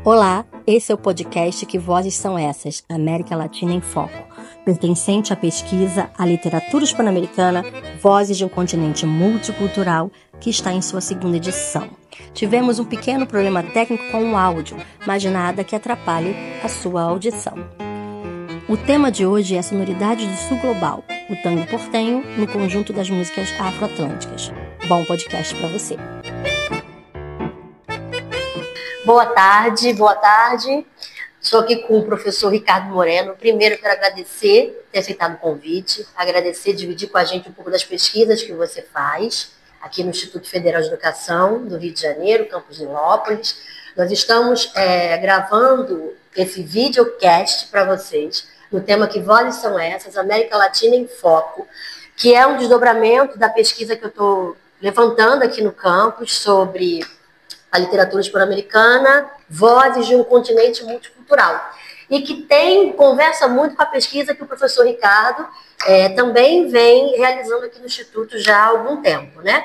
Olá, esse é o podcast Que Vozes São Essas? América Latina em Foco, pertencente à pesquisa A Literatura Hispano-Americana, Vozes de um Continente Multicultural, que está em sua segunda edição. Tivemos um pequeno problema técnico com o áudio, mas nada que atrapalhe a sua audição. O tema de hoje é a sonoridade do sul global, o tango portenho no conjunto das músicas afro-atlânticas. Bom podcast para você. Boa tarde. Estou aqui com o professor Ricardo Moreno. Primeiro, quero agradecer ter aceitado o convite, dividir com a gente um pouco das pesquisas que você faz aqui no Instituto Federal de Educação do Rio de Janeiro, Campus Nilópolis. Nós estamos gravando esse videocast para vocês, no tema Que Vozes São Essas? América Latina em Foco, que é um desdobramento da pesquisa que eu estou levantando aqui no campus sobre a literatura hispano-americana, Vozes de um Continente Multicultural, e que conversa muito com a pesquisa que o professor Ricardo também vem realizando aqui no Instituto já há algum tempo, né?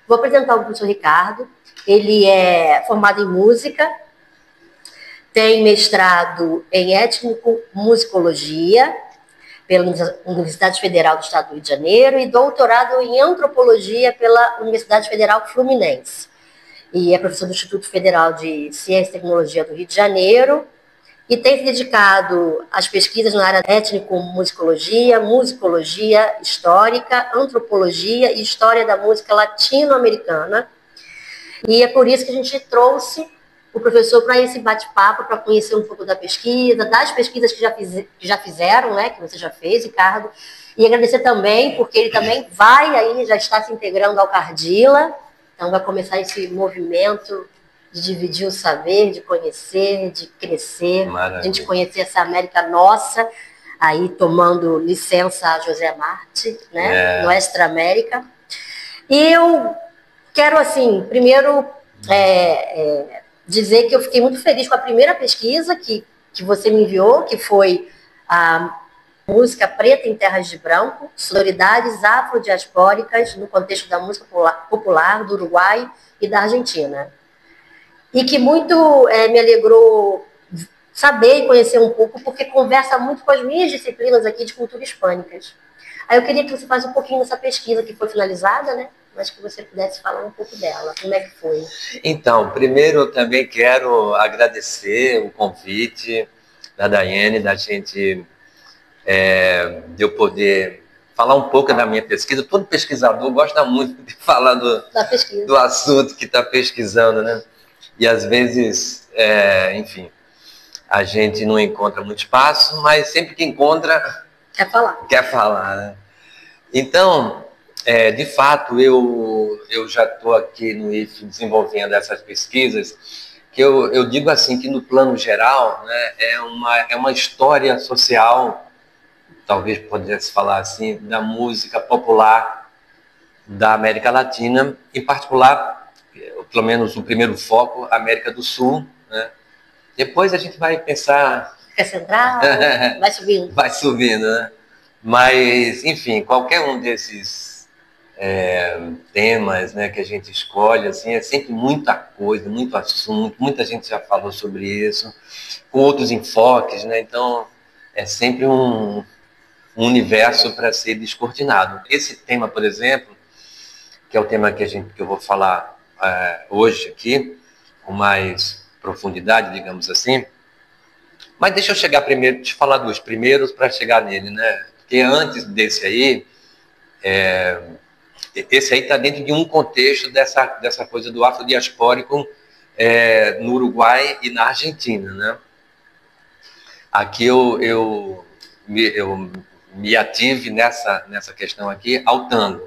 Vou apresentar o professor Ricardo. Ele é formado em música, tem mestrado em étnico-musicologia pela Universidade Federal do Estado do Rio de Janeiro e doutorado em antropologia pela Universidade Federal Fluminense. E é professor do Instituto Federal de Ciência e Tecnologia do Rio de Janeiro e tem se dedicado às pesquisas na área étnico-musicologia, musicologia histórica, antropologia e história da música latino-americana. E é por isso que a gente trouxe o professor para esse bate-papo, para conhecer um pouco da pesquisa, das pesquisas que já fizeram, né, que você já fez, Ricardo. E agradecer também, porque ele também já está se integrando ao Cardila. Então, vai começar esse movimento de dividir o saber, de conhecer, de crescer. Maravilha. A gente conhecer essa América nossa, aí tomando licença a José Marti, né? Nuestra América. E eu quero, assim, primeiro dizer que eu fiquei muito feliz com a primeira pesquisa que você me enviou, que foi a música preta em terras de branco, sonoridades afrodiaspóricas no contexto da música popular do Uruguai e da Argentina. E que muito me alegrou saber e conhecer um pouco, porque conversa muito com as minhas disciplinas aqui de cultura hispânicas. Aí eu queria que você fizesse um pouquinho dessa pesquisa que foi finalizada, né? Mas que você pudesse falar um pouco dela. Como é que foi? Então, primeiro eu também quero agradecer o convite da Daiane, da gente... de eu poder falar um pouco da minha pesquisa. Todo pesquisador gosta muito de falar do assunto que está pesquisando, né? E às vezes, enfim, a gente não encontra muito espaço, mas sempre que encontra... Quer falar, né? Então, de fato, eu já estou aqui no IF desenvolvendo essas pesquisas, que eu digo assim, que no plano geral, né, é uma história social, talvez pudesse falar assim, da música popular da América Latina, em particular, pelo menos o primeiro foco, América do Sul, né? Depois a gente vai pensar... Fica central, vai subindo. Vai subindo, né? Mas, enfim, qualquer um desses temas, né, que a gente escolhe, assim, é sempre muita coisa, muito assunto, muita gente já falou sobre isso, com outros enfoques, né? Então, é sempre um universo para ser descortinado. Esse tema, por exemplo, que é o tema que eu vou falar hoje aqui, com mais profundidade, digamos assim. Mas deixa eu chegar primeiro, te falar dos primeiros para chegar nele, né? Porque antes desse aí, esse aí está dentro de um contexto dessa coisa do afrodiaspórico no Uruguai e na Argentina, né? Aqui eu me ative nessa questão aqui ao tango,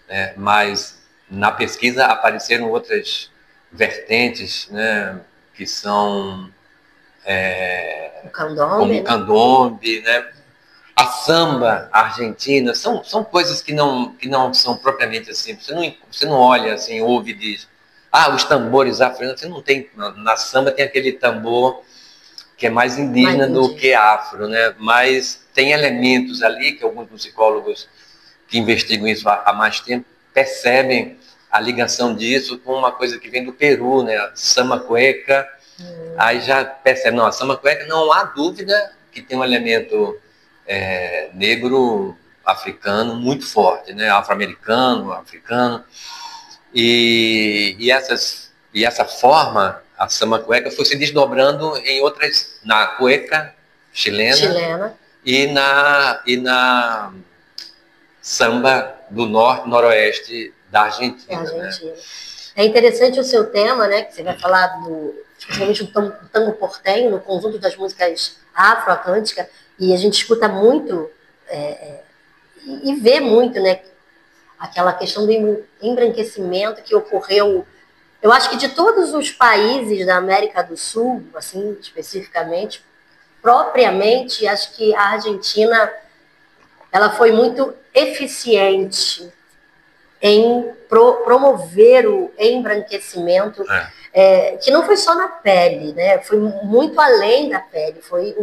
né? Mas na pesquisa apareceram outras vertentes, né? Que são como o candombe, né? A samba argentina, são coisas que não são propriamente assim, você não olha assim, ouve e diz, os tambores africanos, você não tem, na samba tem aquele tambor que é mais indígena do que afro, né? Mas tem elementos ali que alguns musicólogos que investigam isso há mais tempo percebem a ligação disso com uma coisa que vem do Peru, né? A samba cueca Aí já percebe, não, a samba cueca não há dúvida que tem um elemento negro africano muito forte, né? Afro-americano, africano. E essa forma, a samba cueca, foi se desdobrando em outras, na cueca chilena. E na samba do norte, noroeste da Argentina. Né? É interessante o seu tema, né? Que você vai falar especialmente do tango portenho, no conjunto das músicas afro-atlânticas, e a gente escuta muito e vê muito, né? Aquela questão do embranquecimento que ocorreu. Eu acho que de todos os países da América do Sul, assim, especificamente, propriamente, acho que a Argentina ela foi muito eficiente em promover o embranquecimento, que não foi só na pele, né? Foi muito além da pele, foi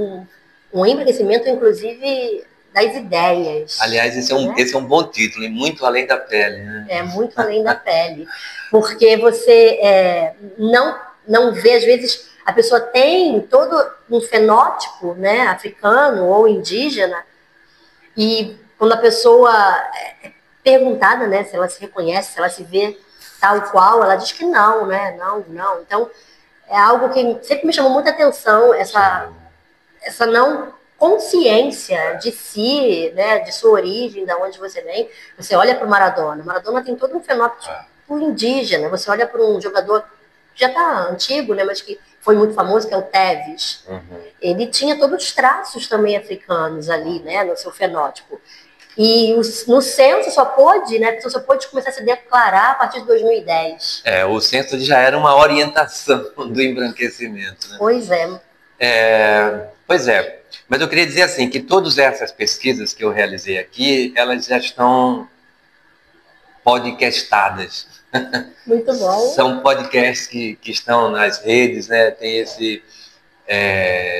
um embranquecimento, inclusive, das ideias. Aliás, esse é um bom título, e muito além da pele. Né? É, muito além da pele. Porque você não vê, às vezes, a pessoa tem todo um fenótipo, né, africano ou indígena, e quando a pessoa é perguntada, né, se ela se reconhece, se ela se vê tal qual, ela diz que não, né? Não. Então, é algo que sempre me chamou muita atenção, essa não consciência de si, né, de sua origem, de onde você vem. Você olha para o Maradona. Maradona tem todo um fenótipo indígena. Você olha para um jogador que já está antigo, né, mas que foi muito famoso, que é o Tevez. Ele tinha todos os traços também africanos ali, né, no seu fenótipo. E no censo só pôde, né, a pessoa só pôde começar a se declarar a partir de 2010. O censo já era uma orientação do embranquecimento. Né? Pois é. Pois é. Mas eu queria dizer assim, que todas essas pesquisas que eu realizei aqui, elas já estão podcastadas. Muito bom. São podcasts que estão nas redes, né? Tem esse...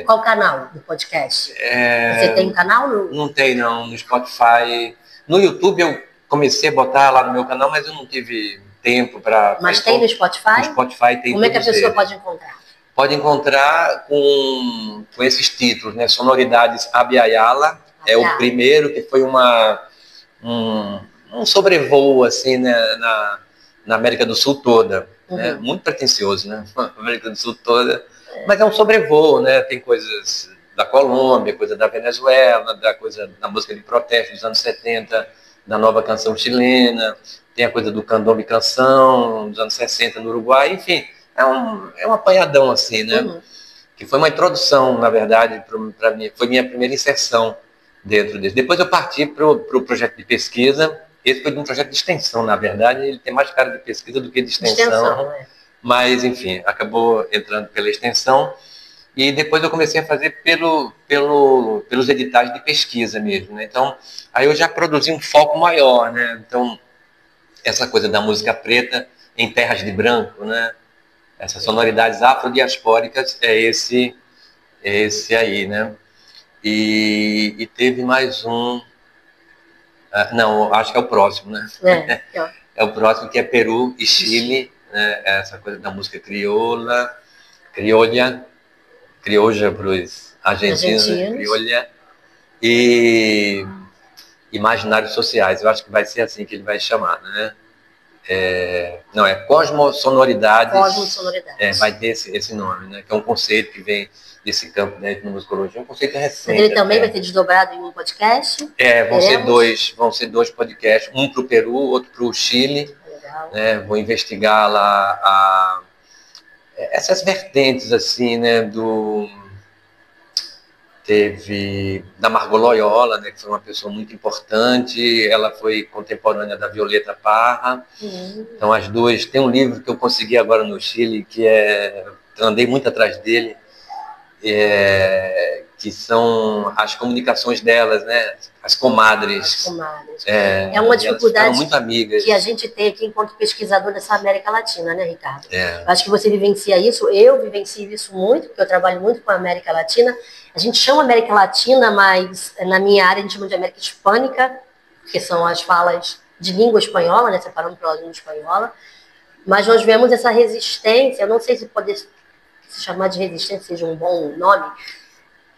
Qual canal do podcast? Você tem um canal? Não tem, não. No Spotify. No YouTube eu comecei a botar lá no meu canal, mas eu não tive tempo para... Mas tem no Spotify? No Spotify tem. Como é que a pessoa pode encontrar? Pode encontrar com esses títulos, né? Sonoridades Abya-Yala é o primeiro, que foi um sobrevoo assim, né? na América do Sul toda. Né? Muito pretensioso, né? América do Sul toda. Mas é um sobrevoo, né? Tem coisas da Colômbia, coisa da Venezuela, da música de protesto dos anos 70, da nova canção chilena, tem a coisa do candombe canção dos anos 60 no Uruguai, enfim... É um apanhadão, assim, né? Que foi uma introdução, na verdade, para mim. Foi minha primeira inserção dentro desse. Depois eu parti para o projeto de pesquisa. Esse foi um projeto de extensão, na verdade. Ele tem mais cara de pesquisa do que de extensão. Mas, enfim, acabou entrando pela extensão. E depois eu comecei a fazer pelos editais de pesquisa mesmo. Né? Então, aí eu já produzi um foco maior, né? Então, essa coisa da música preta em terras de branco, né? Essas sonoridades afrodiaspóricas é esse aí, né? E teve mais um... não, acho que é o próximo, né? É o próximo, que é Peru e Chile, né? Essa coisa da música crioula para os argentinos, criolha, e imaginários sociais. Eu acho que vai ser assim que ele vai chamar, né? Não, é Cosmosonoridades. Vai ter esse nome, né? Que é um conceito que vem desse campo da etnomusicologia, um conceito recente. Ele também vai ser desdobrado em um podcast? Vão ser dois podcasts, um para o Peru, outro para o Chile. Né? Vou investigar lá essas vertentes, assim, né? Teve da Margot Loyola, né, que foi uma pessoa muito importante. Ela foi contemporânea da Violeta Parra. Então as duas. Tem um livro que eu consegui agora no Chile, que eu andei muito atrás dele, que são as comunicações delas, né, as comadres. É uma dificuldade muito amigas. Que a gente tem aqui enquanto pesquisador dessa América Latina, né, Ricardo? Acho que você vivencia isso, eu vivencio isso muito, porque eu trabalho muito com a América Latina. A gente chama América Latina, mas na minha área a gente chama de América Hispânica, que são as falas de língua espanhola, né, separando pela língua espanhola. Mas nós vemos essa resistência, eu não sei se se chamar de resistência seja um bom nome,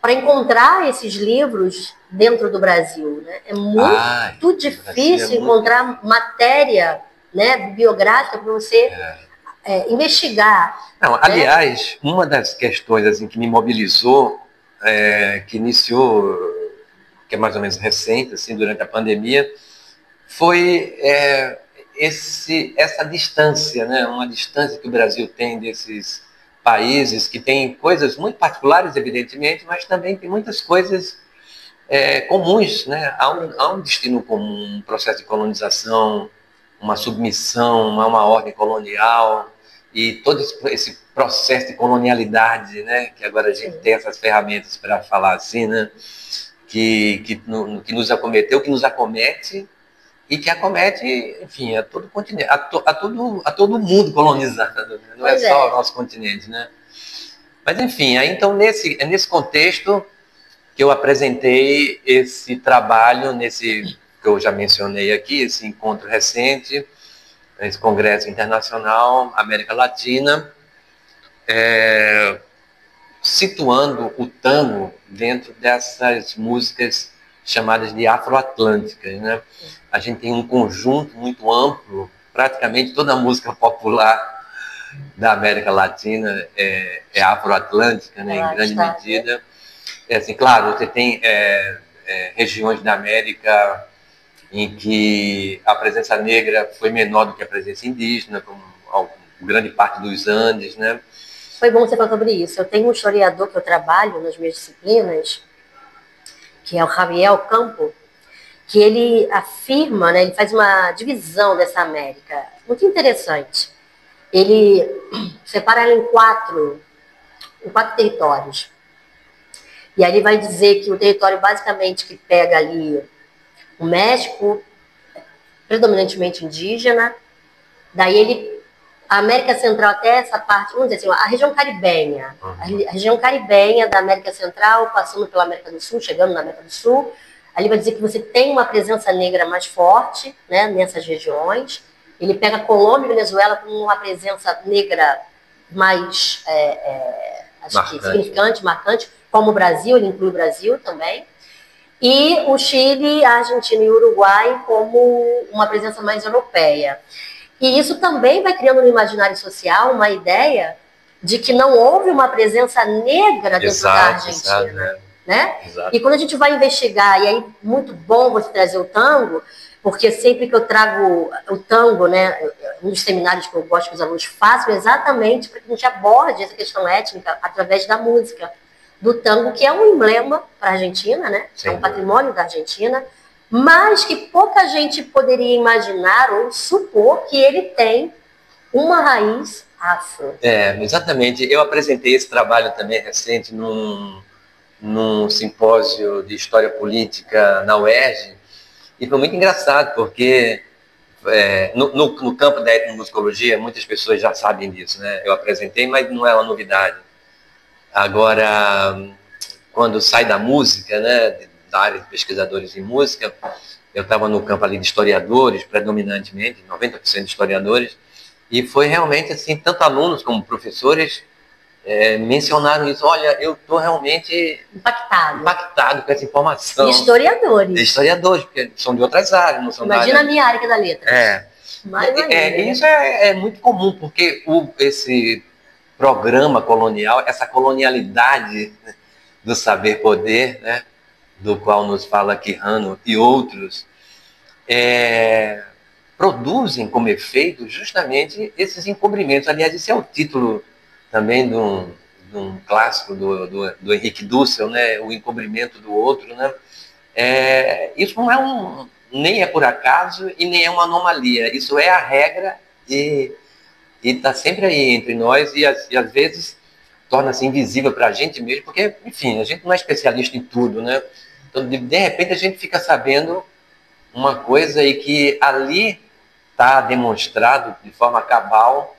para encontrar esses livros dentro do Brasil, né? É muito difícil encontrar matéria, né, bibliográfica para você investigar. Não, aliás, uma das questões assim, que me mobilizou, que iniciou, que é mais ou menos recente, assim, durante a pandemia, foi essa distância, né? Uma distância que o Brasil tem desses países que têm coisas muito particulares, evidentemente, mas também tem muitas coisas comuns, né? Há um destino comum, um processo de colonização, uma submissão a uma ordem colonial e todo esse processo de colonialidade, né? Que agora a gente tem essas ferramentas para falar assim, né? Que nos acometeu, que nos acomete e que acomete, enfim, a todo continente, a todo mundo colonizado, né? Não é só o nosso continente, né? Mas, enfim, aí, então, nesse contexto que eu apresentei esse trabalho, que eu já mencionei aqui, esse encontro recente, esse Congresso Internacional América Latina, situando o tango dentro dessas músicas chamadas de afroatlânticas, né? A gente tem um conjunto muito amplo, praticamente toda a música popular da América Latina é afroatlântica, né, em grande medida. Assim, claro, você tem regiões da América em que a presença negra foi menor do que a presença indígena, como grande parte dos Andes, né? Foi bom você falar sobre isso. Eu tenho um historiador que eu trabalho nas minhas disciplinas, que é o Javier Campo, que ele afirma, né, ele faz uma divisão dessa América muito interessante. Ele separa ela em quatro territórios. E aí ele vai dizer que o território basicamente que pega ali o México, predominantemente indígena, daí a América Central até essa parte, vamos dizer assim, a região caribenha, a região caribenha da América Central, passando pela América do Sul, chegando na América do Sul, ali vai dizer que você tem uma presença negra mais forte, né, nessas regiões. Ele pega Colômbia e Venezuela com uma presença negra mais acho que significante, marcante, como o Brasil, ele inclui o Brasil também. E o Chile, a Argentina e o Uruguai como uma presença mais europeia. E isso também vai criando no imaginário social uma ideia de que não houve uma presença negra dentro da Argentina. Né? E quando a gente vai investigar, e aí muito bom você trazer o tango, porque sempre que eu trago o tango, né, um dos seminários que eu gosto que os alunos façam, exatamente para que a gente aborde essa questão étnica através da música do tango, que é um emblema para a Argentina, né? É um patrimônio da Argentina, mas que pouca gente poderia imaginar ou supor que ele tem uma raiz afro. Exatamente. Eu apresentei esse trabalho também recente num simpósio de História Política na UERJ, e foi muito engraçado, porque no campo da etnomusicologia, muitas pessoas já sabem disso, né? Eu apresentei, mas não é uma novidade. Agora, quando sai da música, né, da área de pesquisadores em música, eu estava no campo ali de historiadores, predominantemente, 90% de historiadores, e foi realmente assim, tanto alunos como professores mencionaram isso. Olha, eu estou realmente impactado com essa informação. Historiadores, porque são de outras áreas, não são Imagina a minha área que é da letra. Isso é muito comum, porque esse programa colonial, essa colonialidade do saber-poder, né, do qual nos fala Quijano e outros, produzem como efeito justamente esses encobrimentos. Aliás, esse é o título também de um clássico do Henrique Dussel, né, o encobrimento do outro, né? Isso não nem é por acaso e nem é uma anomalia. Isso é a regra e está sempre aí entre nós e às vezes torna-se invisível para a gente mesmo, porque, enfim, a gente não é especialista em tudo, né? Então, de repente, a gente fica sabendo uma coisa e que ali está demonstrado de forma cabal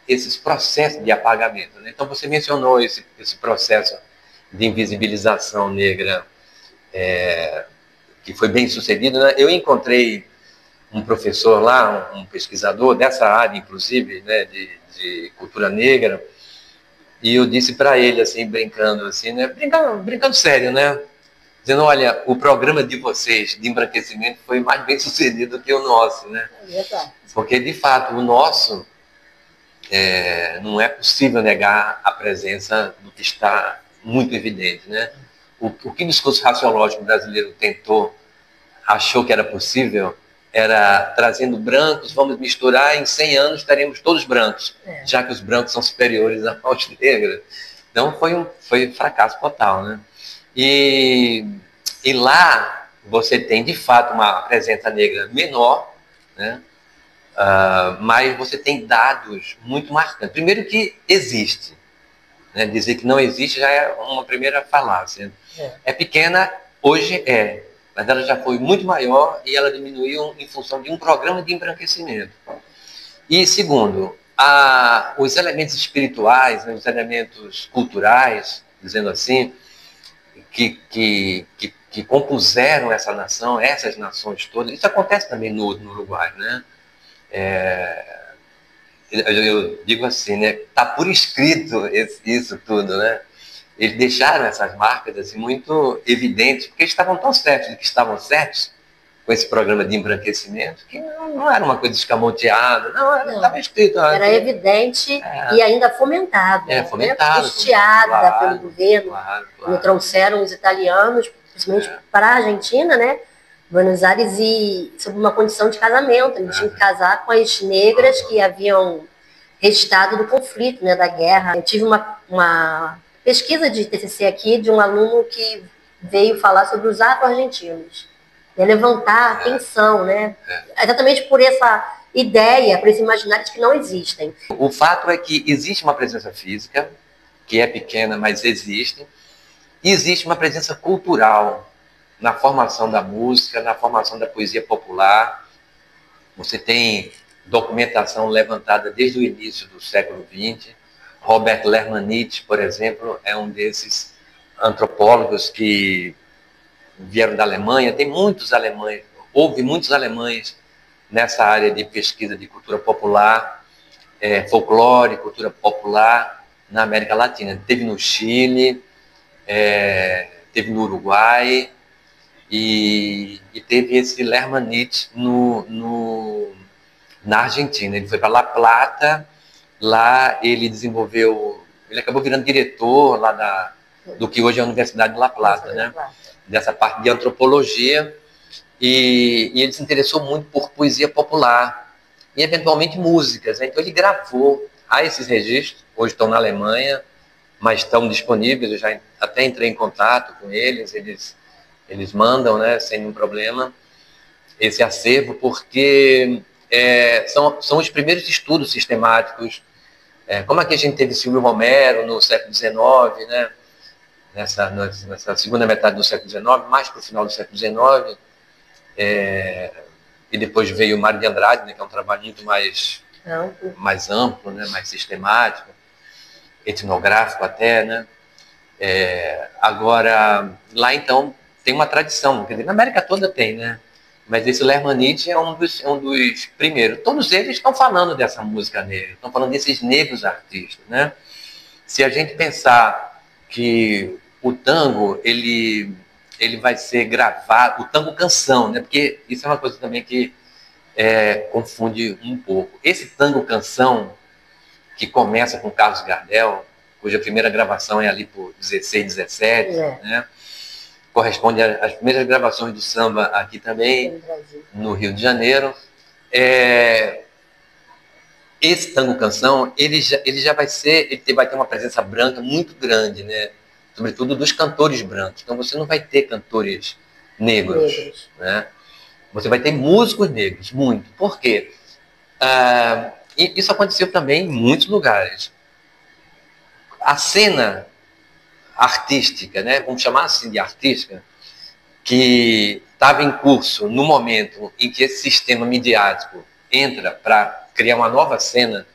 esses processos de apagamento, né? Então, você mencionou esse processo de invisibilização negra que foi bem sucedido, né? Eu encontrei um professor lá, um pesquisador dessa área, inclusive, né, de cultura negra, e eu disse para ele, assim, brincando, assim, né, brincando sério, né, dizendo, olha, o programa de vocês de embranquecimento foi mais bem sucedido que o nosso, né? Porque, de fato, o nosso não é possível negar a presença do que está muito evidente, né? O que o discurso raciológico brasileiro achou que era possível, era trazendo brancos, vamos misturar, em 100 anos estaremos todos brancos, já que os brancos são superiores aos negros. Então foi um fracasso total, né? E lá você tem, de fato, uma presença negra menor, né? Mas você tem dados muito marcantes. Primeiro que existe. Né? Dizer que não existe já é uma primeira falácia. É pequena, hoje mas ela já foi muito maior e ela diminuiu em função de um programa de embranquecimento. E segundo, os elementos espirituais, né, os elementos culturais, dizendo assim, que compuseram essa nação, essas nações todas, isso acontece também no Uruguai, né? Eu digo assim, né? Está por escrito isso tudo, né? Eles deixaram essas marcas assim, muito evidentes, porque eles estavam tão certos de que estavam certos com esse programa de embranquecimento, que não era uma coisa escamoteada, estava escrito. Era evidente e ainda fomentado. Fomentado. Né? Custeada claro, pelo governo. Claro. Quando trouxeram os italianos, principalmente para a Argentina, né? Buenos Aires, e sob uma condição de casamento. Eles tinham que casar com as negras que haviam restado do conflito, né, da guerra. Eu tive uma pesquisa de TCC aqui de um aluno que veio falar sobre os afro-argentinos. Levantar a atenção, né? Exatamente por essa ideia, por esse imaginário de que não existem. O fato é que existe uma presença física, que é pequena, mas existe, e existe uma presença cultural na formação da música, na formação da poesia popular. Você tem documentação levantada desde o início do século XX. Robert Lermanit, por exemplo, é um desses antropólogos que vieram da Alemanha. Tem muitos alemães, houve muitos alemães nessa área de pesquisa de cultura popular, folclore, cultura popular na América Latina. Teve no Chile, teve no Uruguai, e teve esse Lermanit na Argentina. Ele foi para La Plata, lá ele acabou virando diretor lá do que hoje é a Universidade de La Plata, né? Dessa parte de antropologia, e ele se interessou muito por poesia popular e eventualmente músicas, né? Então ele gravou. Há esses registros, hoje estão na Alemanha, mas estão disponíveis. Eu já até entrei em contato com eles mandam, né, sem nenhum problema, esse acervo, porque são os primeiros estudos sistemáticos. Como é que a gente teve Silvio Romero no século XIX, né, nessa segunda metade do século XIX, mais para o final do século XIX, e depois veio o Mário de Andrade, né, que é um trabalho muito mais amplo, né, mais sistemático, etnográfico até, né? Agora, lá então, tem uma tradição, quer dizer, na América toda tem, né? Mas esse Lermanit é um dos primeiros. Todos eles estão falando dessa música negra, estão falando desses negros artistas, né? Se a gente pensar que o tango, ele vai ser gravado, o tango canção, né? Porque isso é uma coisa também que confunde um pouco. Esse tango canção, que começa com Carlos Gardel, cuja primeira gravação é ali por 16, 17, né? Corresponde às primeiras gravações do samba aqui também, no Rio de Janeiro. Esse tango canção, ele vai ter uma presença branca muito grande, né? Sobretudo dos cantores brancos. Então você não vai ter cantores negros. Né? Você vai ter músicos negros, muito. Por quê? E isso aconteceu também em muitos lugares. A cena artística, né, vamos chamar assim de artística, que estava em curso no momento em que esse sistema midiático entra para criar uma nova cena,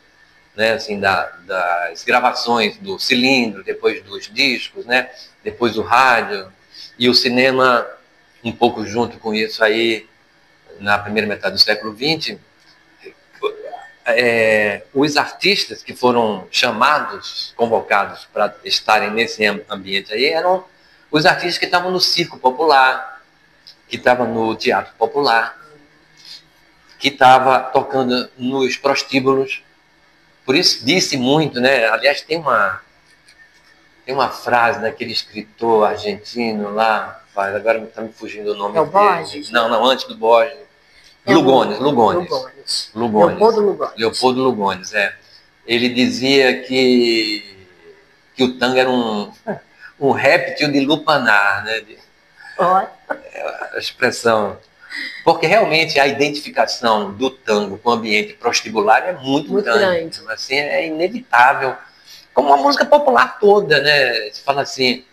né, assim, das gravações do cilindro, depois dos discos, né, depois do rádio, e o cinema um pouco junto com isso aí, na primeira metade do século XX, os artistas que foram chamados, convocados para estarem nesse ambiente aí, eram os artistas que estavam no circo popular, que estavam no teatro popular, que estavam tocando nos prostíbulos. Por isso disse muito, né? Aliás, tem uma frase daquele escritor argentino lá, agora está me fugindo o nome É o dele. Borges? Não, antes do Borges. Lugones. Leopoldo Lugones, Ele dizia que o tango era um réptil de lupanar, né? A expressão. Porque realmente a identificação do tango com o ambiente prostíbular é muito grande. Assim, é inevitável. Como a música popular toda, né? Você fala assim...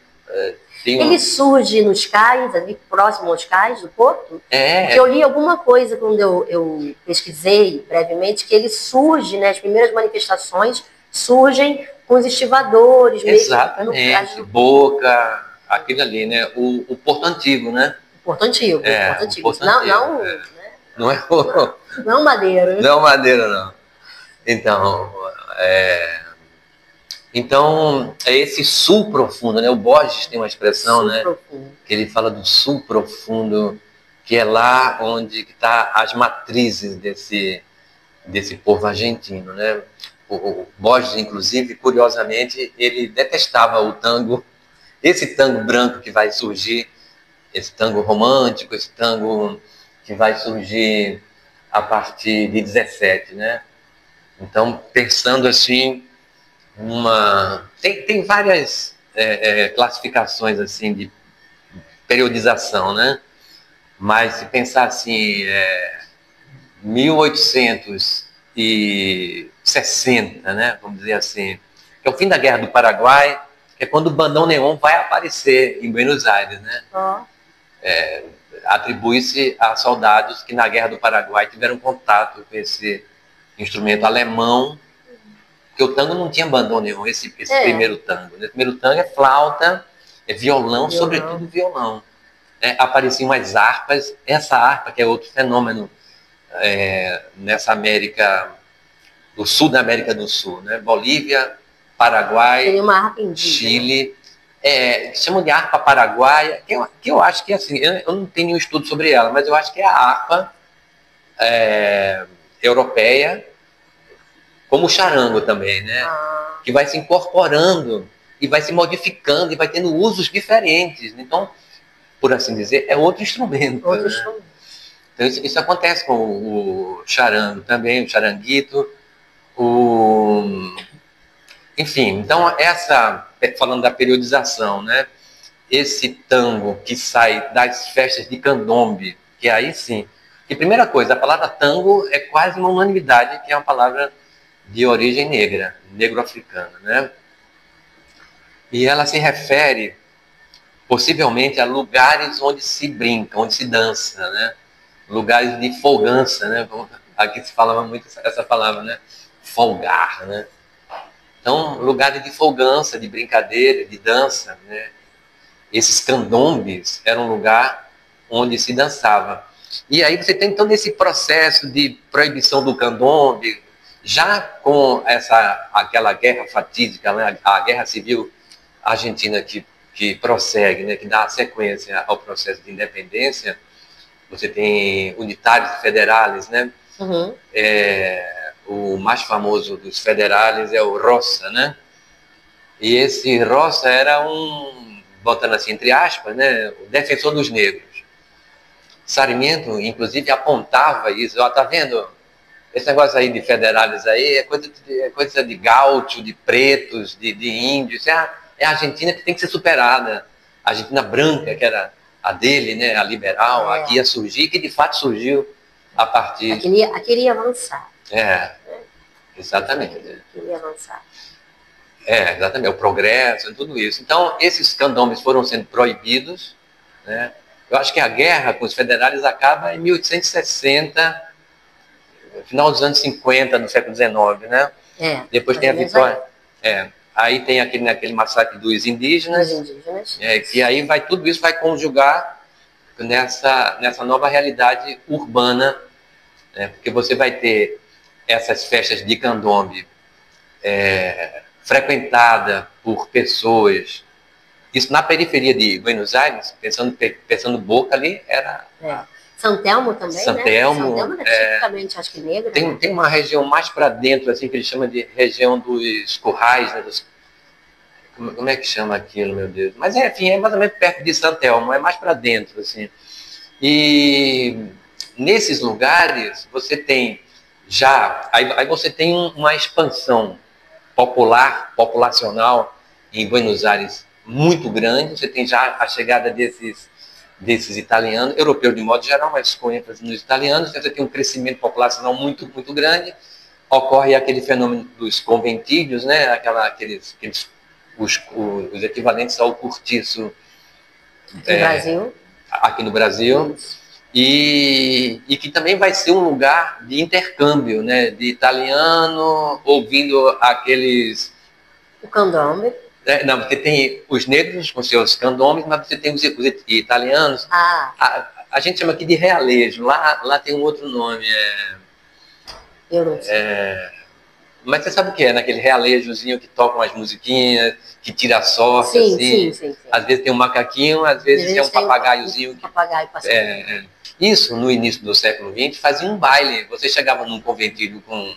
Ele surge nos cais, ali próximo aos cais do Porto? Porque eu li alguma coisa quando eu pesquisei brevemente, que ele surge, né? As primeiras manifestações surgem com os estivadores. Exatamente, Boca, aquilo ali, né? O Porto Antigo, né? Porto Antigo. Não é não Madeira. Não Madeira, não. Então, é esse sul profundo, né? O Borges tem uma expressão, né? Que ele fala do sul profundo, que é lá onde está as matrizes desse povo argentino, né? O Borges, inclusive, curiosamente, ele detestava o tango, esse tango branco que vai surgir, esse tango romântico, esse tango que vai surgir a partir de 17, né? Então, pensando assim, tem várias classificações assim de periodização, né? Mas se pensar assim, 1860, né? Vamos dizer assim, que é o fim da Guerra do Paraguai, que é quando o Bandão Neon vai aparecer em Buenos Aires, né? Atribui-se a soldados que na Guerra do Paraguai tiveram contato com esse instrumento alemão, porque o tango não tinha bandoneon, esse primeiro tango. O primeiro tango é flauta, é violão, sobretudo violão. Apareciam as harpas, essa harpa que é outro fenômeno nessa América, do sul da América do Sul, né? Bolívia, Paraguai, Chile, chamam de harpa paraguaia, que eu acho que é assim, eu não tenho nenhum estudo sobre ela, mas eu acho que é a harpa europeia, como o charango também, né? Que vai se incorporando e vai se modificando e vai tendo usos diferentes. Então, por assim dizer, é outro instrumento. Então, isso acontece com o charango também, o charanguito. Enfim, então, falando da periodização, né? Esse tango que sai das festas de candombe, que aí sim. E primeira coisa, a palavra tango é quase uma unanimidade, que é uma palavra de origem negra, negro-africana, né? E ela se refere, possivelmente, a lugares onde se brinca, onde se dança, né? Lugares de folgança, né? Aqui se falava muito essa palavra, né? Folgar, né? Então, lugares de folgança, de brincadeira, de dança, né? Esses candombes eram um lugar onde se dançava. E aí você tem todo esse processo de proibição do candombe, já com aquela guerra fatídica, né? A guerra civil argentina que prossegue, né? Que dá sequência ao processo de independência. Você tem unitários e federais, né? O mais famoso dos federais é o Roça, né? E esse Roça era botando assim entre aspas, né? O defensor dos negros. Sarmiento, inclusive, apontava isso. Tá vendo? Esse negócio aí de federais aí é coisa de gaúcho, de pretos, de índios. É a Argentina que tem que ser superada. A Argentina branca, que era a dele, né? A liberal, a que ia surgir, que de fato surgiu a partir... A que iria avançar. Exatamente. Que iria avançar. Exatamente. O progresso, tudo isso. Então, esses candombes foram sendo proibidos, né? Eu acho que a guerra com os federais acaba em 1860, final dos anos 50, do século XIX, né? Depois tem a vitória. Aí tem aquele massacre dos indígenas. Que aí tudo isso vai conjugar nessa nova realidade urbana, né? Porque você vai ter essas festas de candombe frequentada por pessoas. Isso na periferia de Buenos Aires, pensando Boca ali, era... São Telmo também, São Telmo, né? São Telmo é tipicamente, acho que negra. Tem uma região mais para dentro, assim, que eles chamam de região dos currais, né? Como é que chama aquilo, meu Deus? Mas, enfim, é mais ou menos perto de São Telmo, é mais para dentro, assim. E nesses lugares, você tem já... Aí você tem uma expansão populacional em Buenos Aires muito grande. Você tem já a chegada desses italianos, europeus de modo geral, mas com ênfase nos italianos. Você tem um crescimento populacional muito, muito grande. Ocorre aquele fenômeno dos conventílios, né? Os equivalentes ao cortiço aqui no Brasil. E que também vai ser um lugar de intercâmbio, né? De italiano ouvindo aqueles... O candombe. Não, você tem os negros com seus candombes, mas você tem os italianos. A gente chama aqui de realejo. Lá tem um outro nome. Eu não sei. Mas você sabe o que é? Naquele realejozinho que tocam as musiquinhas, que tira a sorte, sim, assim. Sim. Às vezes tem um macaquinho, às vezes é um papagaiozinho. Papagaio passando. Isso, no início do século XX, fazia um baile. Você chegava num conventilho com...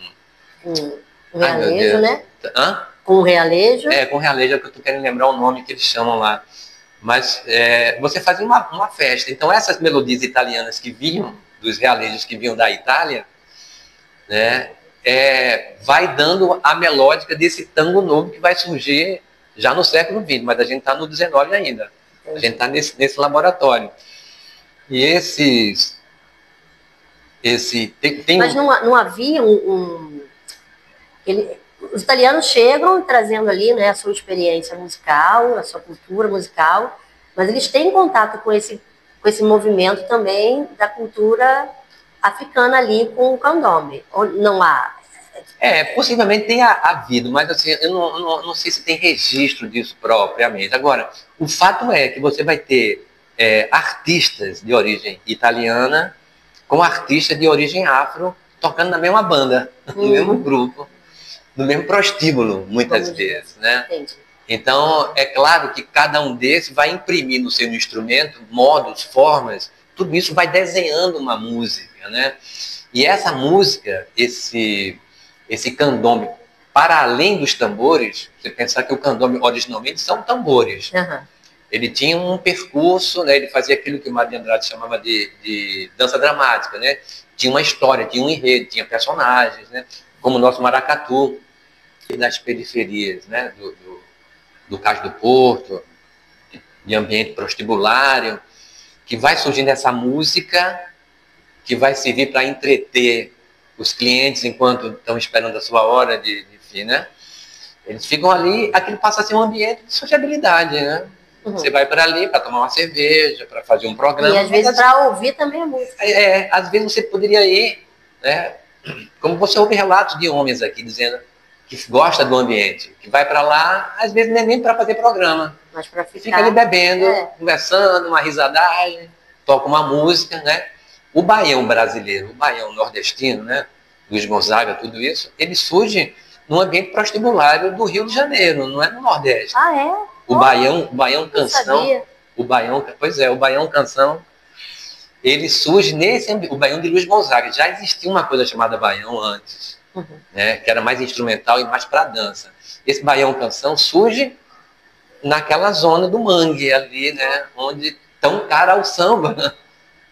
Um realejo, né? Hã? Com o realejo? Com o realejo, é que eu estou querendo lembrar o nome que eles chamam lá. Mas você fazia uma festa. Então, essas melodias italianas que vinham, dos realejos que vinham da Itália, né, vai dando a melódica desse tango novo que vai surgir já no século XX, mas a gente está no XIX ainda. A gente está nesse laboratório. E Mas não havia os italianos chegam trazendo ali, né, a sua experiência musical, a sua cultura musical, mas eles têm contato com esse movimento também da cultura africana ali com o candombe. Ou não há? Possivelmente tenha havido, mas assim, eu não sei se tem registro disso propriamente. Agora, o fato é que você vai ter artistas de origem italiana com artistas de origem afro tocando na mesma banda, no mesmo grupo, no mesmo prostíbulo, muitas vezes, né? Entendi. Então, é claro que cada um desses vai imprimir no seu instrumento modos, formas, tudo isso vai desenhando uma música, né? E essa música, esse candombe, para além dos tambores, você pensar que o candombe originalmente são tambores. Uhum. Ele tinha um percurso, né? Ele fazia aquilo que o Mário de Andrade chamava de dança dramática, né? Tinha uma história, tinha um enredo, tinha personagens, né? Como o nosso maracatu, nas periferias, né? do Cais do Porto, de ambiente prostibulário, que vai surgindo essa música que vai servir para entreter os clientes enquanto estão esperando a sua hora enfim, né? Eles ficam ali, aquilo passa a ser um ambiente de sociabilidade, né? Uhum. Você vai para ali para tomar uma cerveja, para fazer um programa. E às vezes para ouvir também a música. Às vezes você poderia ir, né? Como você ouve relatos de homens aqui dizendo que gosta do ambiente, que vai para lá, às vezes nem para fazer programa. Mas para ficar... Fica ali bebendo, conversando, uma risadagem, toca uma música, né? O baião brasileiro, o baião nordestino, né? Luiz Gonzaga, tudo isso, ele surge num ambiente prostibulário do Rio de Janeiro, não é no Nordeste. O baião canção, o baião canção, ele surge nesse ambiente, o baião de Luiz Gonzaga. Já existia uma coisa chamada baião antes, né? Que era mais instrumental e mais para dança. Esse baião canção surge naquela zona do Mangue ali, né? Onde tão cara o samba,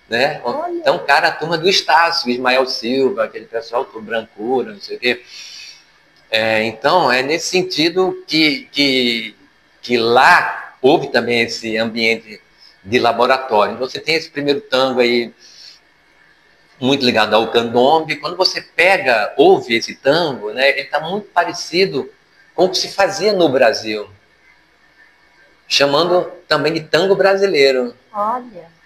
né? Tão cara a turma do Estácio, Ismael Silva, aquele pessoal todo brancura, não sei o quê. Então, é nesse sentido que lá houve também esse ambiente de laboratório. Você tem esse primeiro tango aí, muito ligado ao candombe. Quando você ouve esse tango, né, ele está muito parecido com o que se fazia no Brasil, chamando também de tango brasileiro. Olha.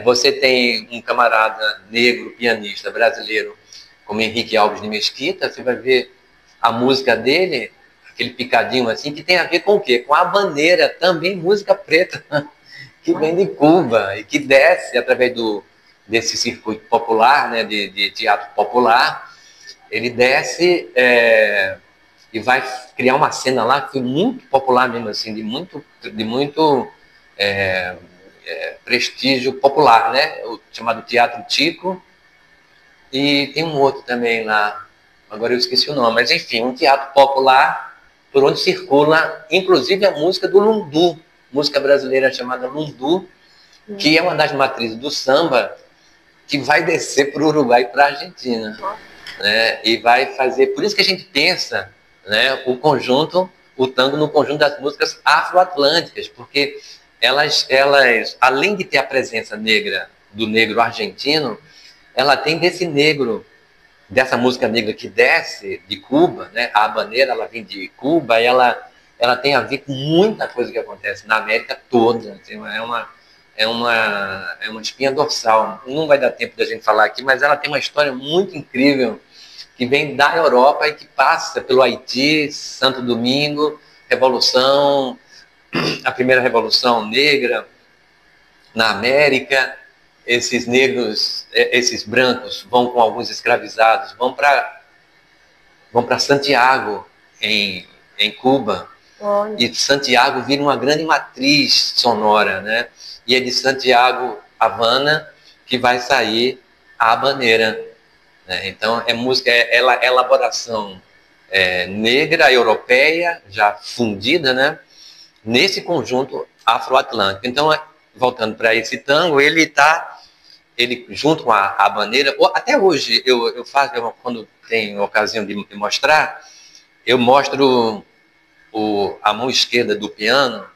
Você tem um camarada negro, pianista brasileiro, como Henrique Alves de Mesquita, você vai ver a música dele, aquele picadinho assim, que tem a ver com o quê? Com a habaneira, também música preta, que vem de Cuba e que desce através desse circuito popular, né, de teatro popular. Ele desce e vai criar uma cena lá que foi muito popular mesmo, assim, de muito prestígio popular, né? O chamado Teatro Tico. E tem um outro também lá, agora eu esqueci o nome, mas enfim, um teatro popular por onde circula, inclusive a música do Lundu, música brasileira chamada Lundu, que é uma das matrizes do samba, que vai descer para o Uruguai e para a Argentina, né? E vai fazer, por isso que a gente pensa, né, o tango no conjunto das músicas afro-atlânticas, porque elas, além de ter a presença negra do negro argentino, ela tem desse negro, dessa música negra que desce de Cuba, né? A habaneira, ela vem de Cuba, e ela tem a ver com muita coisa que acontece na América toda. Assim, é uma espinha dorsal. Não vai dar tempo da gente falar aqui, mas ela tem uma história muito incrível que vem da Europa e que passa pelo Haiti, Santo Domingo, Revolução, a primeira Revolução Negra na América. Esses negros, esses brancos vão com alguns escravizados, vão para Santiago, em Cuba. Olha. E Santiago vira uma grande matriz sonora, né? E é de Santiago, Havana, que vai sair a habaneira, né? Então, música, elaboração negra, europeia, já fundida, né? Nesse conjunto afro-atlântico. Então, voltando para esse tango, ele junto com a habaneira, até hoje eu faço, quando tenho ocasião de mostrar, eu mostro a mão esquerda do piano,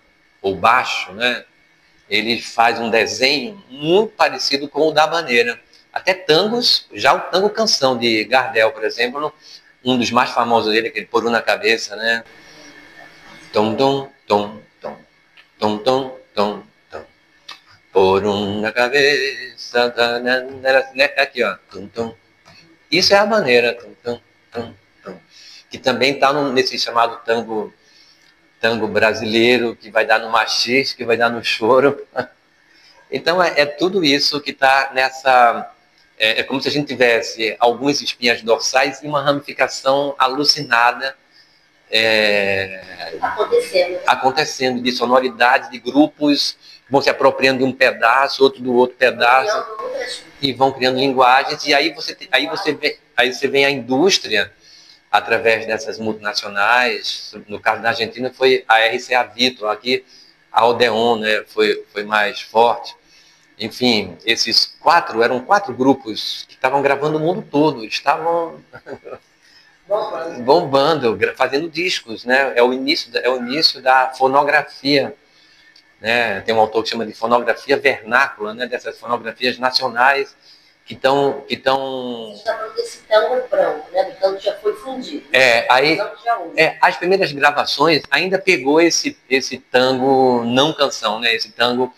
ou baixo, né? Ele faz um desenho muito parecido com o da habaneira. Até tangos, já o tango canção de Gardel, por exemplo, um dos mais famosos dele, aquele Por na Cabeça, né? Tom, tom, tom, tom, tom, tom, tom, tom. Por na cabeça, né? Aqui, ó. Tum, tum. Isso é a habaneira, tum, tum, tum, tum. Que também está nesse chamado tango brasileiro, que vai dar no machis, que vai dar no choro. Então, tudo isso que está nessa... É como se a gente tivesse algumas espinhas dorsais e uma ramificação alucinada acontecendo de sonoridade, de grupos que vão se apropriando de um pedaço, outro do outro pedaço, e vão criando linguagens. E aí você vê a indústria, através dessas multinacionais. No caso da Argentina foi a RCA Victor, aqui a Odeon, né, foi mais forte. Enfim, eram 4 grupos que estavam gravando o mundo todo, estavam bombando, fazendo discos, né? É o início da fonografia, né? Tem um autor que chama de fonografia vernácula, né? Dessas fonografias nacionais que estão... Você está falando desse tango branco, né? Do tango que já foi fundido. As primeiras gravações ainda pegou esse tango não canção, né? Esse tango,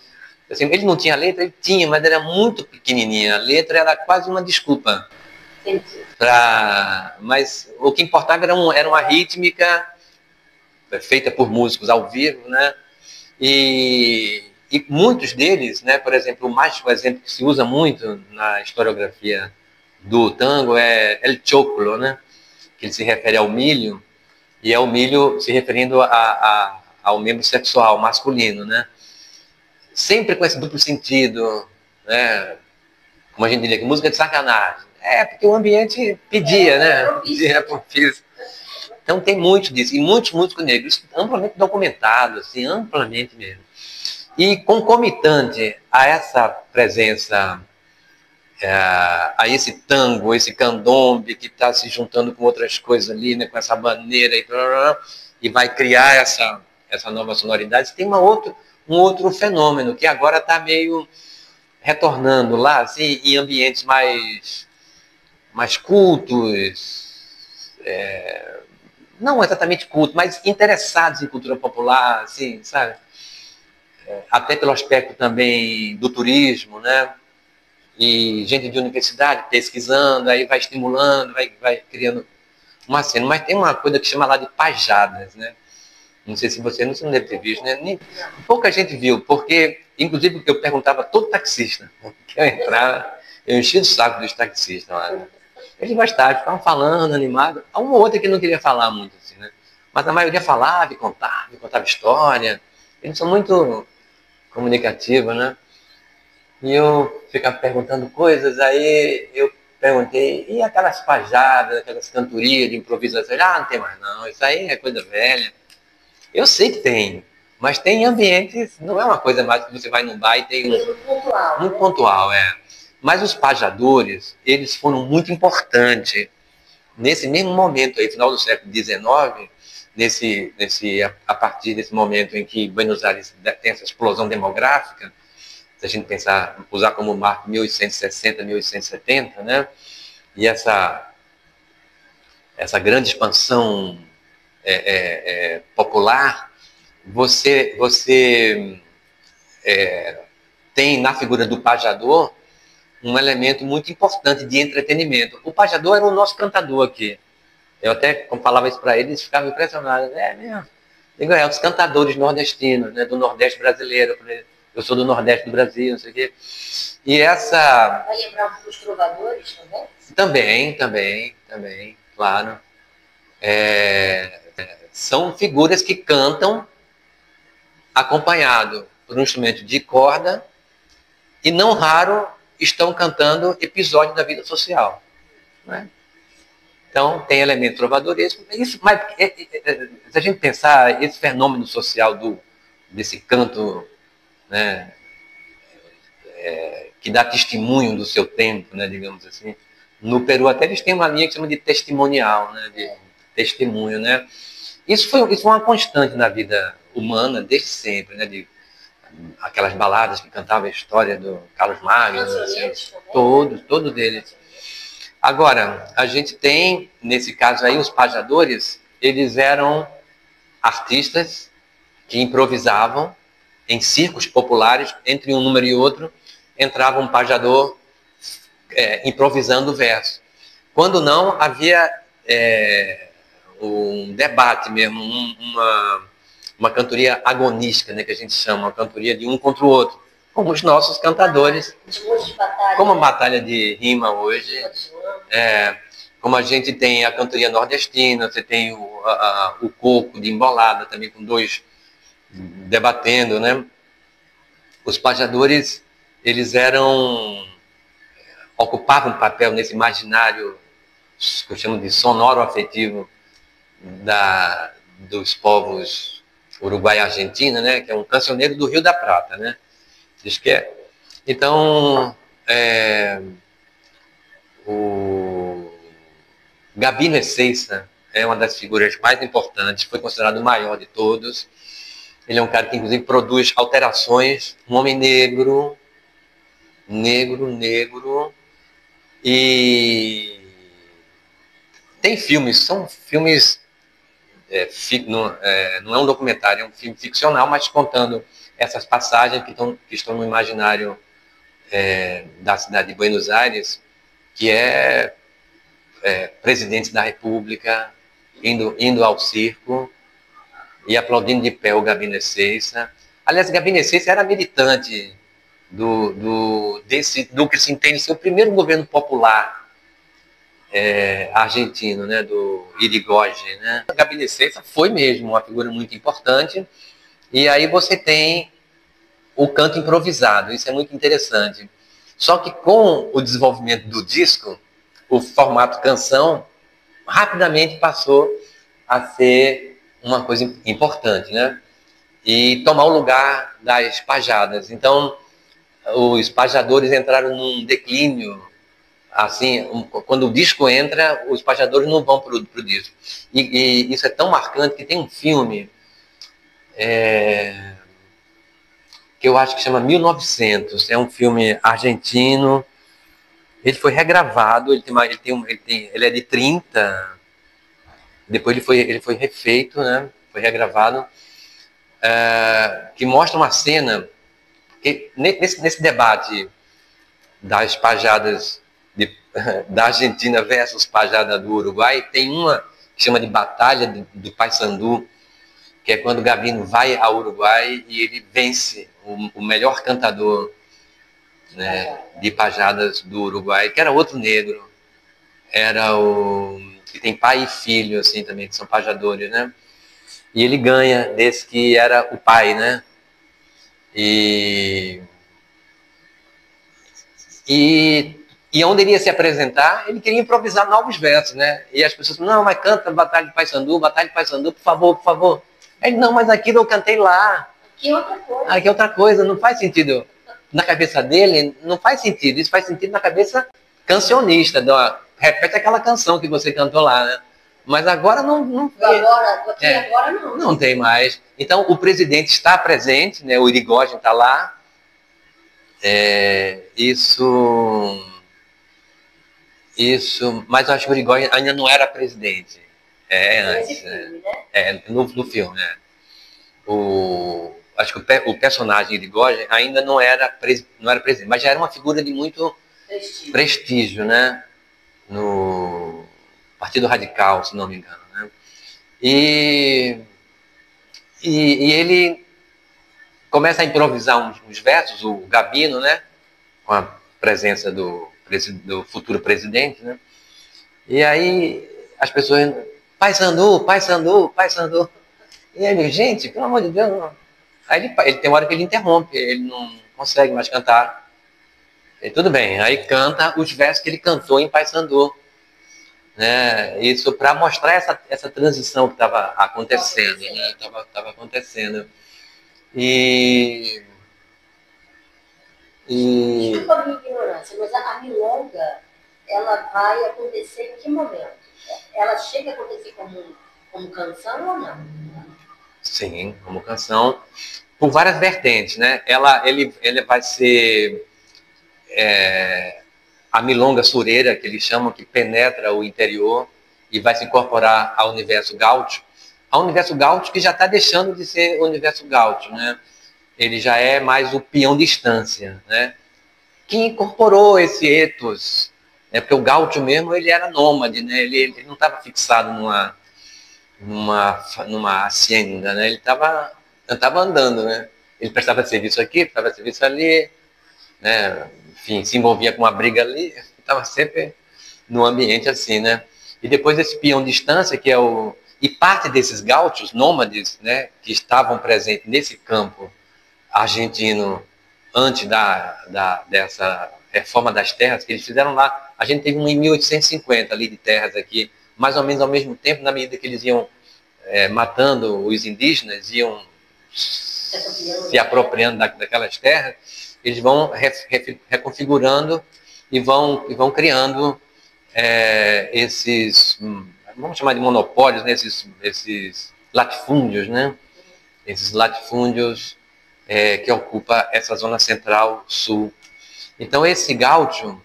assim, ele não tinha letra, ele tinha, mas era muito pequenininha. A letra era quase uma desculpa. Mas o que importava era uma rítmica feita por músicos ao vivo, né? E muitos deles, né, por exemplo, o exemplo que se usa muito na historiografia do tango é el choclo, né, que ele se refere ao milho, e é o milho se referindo ao membro sexual masculino, né? Sempre com esse duplo sentido, né? Como a gente diria, que música de sacanagem. Porque o ambiente pedia, né? Pedia propício. Então tem muito disso, e muitos músicos negros, amplamente documentados, assim, amplamente mesmo. E concomitante a essa presença, a esse tango, esse candombe que está se juntando com outras coisas ali, né, com essa maneira, e vai criar essa nova sonoridade, tem um outro fenômeno que agora está meio retornando lá, assim, em ambientes mais cultos, não exatamente cultos, mas interessados em cultura popular, assim, sabe? Até pelo aspecto também do turismo, né? E gente de universidade pesquisando, aí vai estimulando, vai criando uma cena. Mas tem uma coisa que chama lá de pajadas, né? Não sei se você não deve ter visto, né? Pouca gente viu, porque, inclusive, eu perguntava a todo taxista que eu entrava, eu enchia o saco dos taxistas lá, né? Eles gostavam, ficavam falando, animados. Há uma ou outra que não queria falar muito, assim, né? Mas a maioria falava e contava história. Eles são muito comunicativos, né? E eu ficava perguntando coisas, aí eu perguntei, e aquelas pajadas, aquelas cantorias de improvisação? Ah, não tem mais não, isso aí é coisa velha. Eu sei que tem, mas tem ambientes, não é uma coisa mais que você vai num bar e tem Muito pontual. muito pontual, é. Mas os pajadores, eles foram muito importantes nesse mesmo momento aí, final do século XIX, a partir desse momento em que Buenos Aires tem essa explosão demográfica, se a gente pensar, usar como marco 1860, 1870, né? E essa grande expansão popular, você tem na figura do pajador um elemento muito importante de entretenimento. O pajador era o nosso cantador aqui. Eu até, como falava isso para eles, ficavam impressionados. É mesmo. Digo, os cantadores nordestinos, né, do Nordeste brasileiro. Eu sou do Nordeste do Brasil, não sei o quê. E essa... Vai lembrar os trovadores também? Também, claro. São figuras que cantam acompanhado por um instrumento de corda e, não raro, estão cantando episódios da vida social. Né? Então, tem elemento trovadoresco. Isso, mas, se a gente pensar, esse fenômeno social desse canto, né, que dá testemunho do seu tempo, né, digamos assim, no Peru até eles têm uma linha que chama de testimonial, né, de testemunho. Né? Isso foi uma constante na vida humana desde sempre, né, de aquelas baladas que cantavam a história do Carlos Magno, assim, todos eles. Agora, a gente tem, nesse caso aí, os pajadores, eles eram artistas que improvisavam em circos populares, entre um número e outro, entrava um pajador improvisando o verso. Quando não, havia um debate mesmo, uma cantoria agonística, né, que a gente chama, uma cantoria de um contra o outro, como os nossos cantadores, como a batalha de rima hoje, como a gente tem a cantoria nordestina, você tem o coco de embolada, também com dois debatendo, né? Os pajadores, eles ocupavam um papel nesse imaginário que eu chamo de sonoro-afetivo dos povos Uruguai e Argentina, né? Que é um cancioneiro do Rio da Prata, né? Diz que é. Então, o Gabino Ezeiza é uma das figuras mais importantes, foi considerado o maior de todos. Ele é um cara que, inclusive, produz alterações, um homem negro, e tem filmes, são filmes, não é um documentário, é um filme ficcional, mas contando essas passagens que estão no imaginário da cidade de Buenos Aires, que presidente da República indo ao circo e aplaudindo de pé o Gabino Ezeiza. Aliás, Gabino Ezeiza era militante do que se entende ser o primeiro governo popular argentino, né, do Irigoyen. Né? Gabino Ezeiza foi mesmo uma figura muito importante. E aí você tem o canto improvisado, isso é muito interessante. Só que com o desenvolvimento do disco, o formato canção rapidamente passou a ser uma coisa importante, né? E tomar o lugar das pajadas. Então, os pajadores entraram num declínio, assim, quando o disco entra, os pajadores não vão para o disco. E isso é tão marcante que tem um filme que eu acho que chama 1900, é um filme argentino, ele foi regravado, ele é de 30, depois ele foi refeito, né? Foi regravado, que mostra uma cena, que nesse debate das pajadas da Argentina versus pajada do Uruguai, tem uma que chama de Batalha do Paissandu, que é quando o Gabino vai ao Uruguai e ele vence o melhor cantador, né, de pajadas do Uruguai, que era outro negro, era o que tem pai e filho assim também, que são pajadores, né? E ele ganha desse que era o pai, né? E onde ele ia se apresentar, ele queria improvisar novos versos, né? E as pessoas falavam, não, mas canta Batalha de Paysandu, por favor, por favor. Ele, não, mas aquilo eu cantei lá. Aqui é outra coisa. Aqui é outra coisa, não faz sentido. Na cabeça dele, não faz sentido. Isso faz sentido na cabeça cancionista. Repete aquela canção que você cantou lá, né? Mas agora não agora não. Não tem mais. Então, o presidente está presente, né? O Irigoyen está lá. Mas eu acho que o Irigoyen ainda não era presidente. Antes. Filme, né? No filme, né? Acho que o personagem Irigoyen ainda não era presidente, mas já era uma figura de muito prestígio, né? No Partido Radical, se não me engano, né? E ele começa a improvisar uns versos, o Gabino, né? Com a presença do futuro presidente, né? E aí as pessoas, Paysandu. E ele, gente, pelo amor de Deus, não. Aí ele tem uma hora que ele interrompe, ele não consegue mais cantar. E tudo bem, aí canta os versos que ele cantou em Paysandu, né? Isso para mostrar essa transição que estava acontecendo, né? Tava acontecendo. Desculpa a minha ignorância, mas a milonga, ela vai acontecer em que momento? Ela chega a acontecer como canção ou não? Sim, como canção, por várias vertentes, né? Ele vai ser a milonga sureira, que eles chamam, que penetra o interior e vai se incorporar ao universo gaúcho. Ao universo gaúcho que já está deixando de ser o universo gaúcho, né? Ele já é mais o peão de estância, né? Que incorporou esse ethos, né? Porque o gaúcho mesmo, ele era nômade, né? Ele não estava fixado numa hacienda, né? Ele estava andando, né? Ele prestava serviço aqui, prestava serviço ali, né? Enfim, se envolvia com uma briga ali, estava sempre no ambiente assim, né? E depois esse peão de estância, que é e parte desses gaúchos nômades, né, que estavam presentes nesse campo argentino antes dessa reforma das terras que eles fizeram lá. A gente teve um em 1850 ali de terras aqui, mais ou menos ao mesmo tempo, na medida que eles iam matando os indígenas, iam se apropriando daquelas terras, eles vão reconfigurando e vão criando esses, vamos chamar de monopólios, né? esses latifúndios, né? Esses latifúndios que ocupa essa zona central-sul. Então, esse gaúcho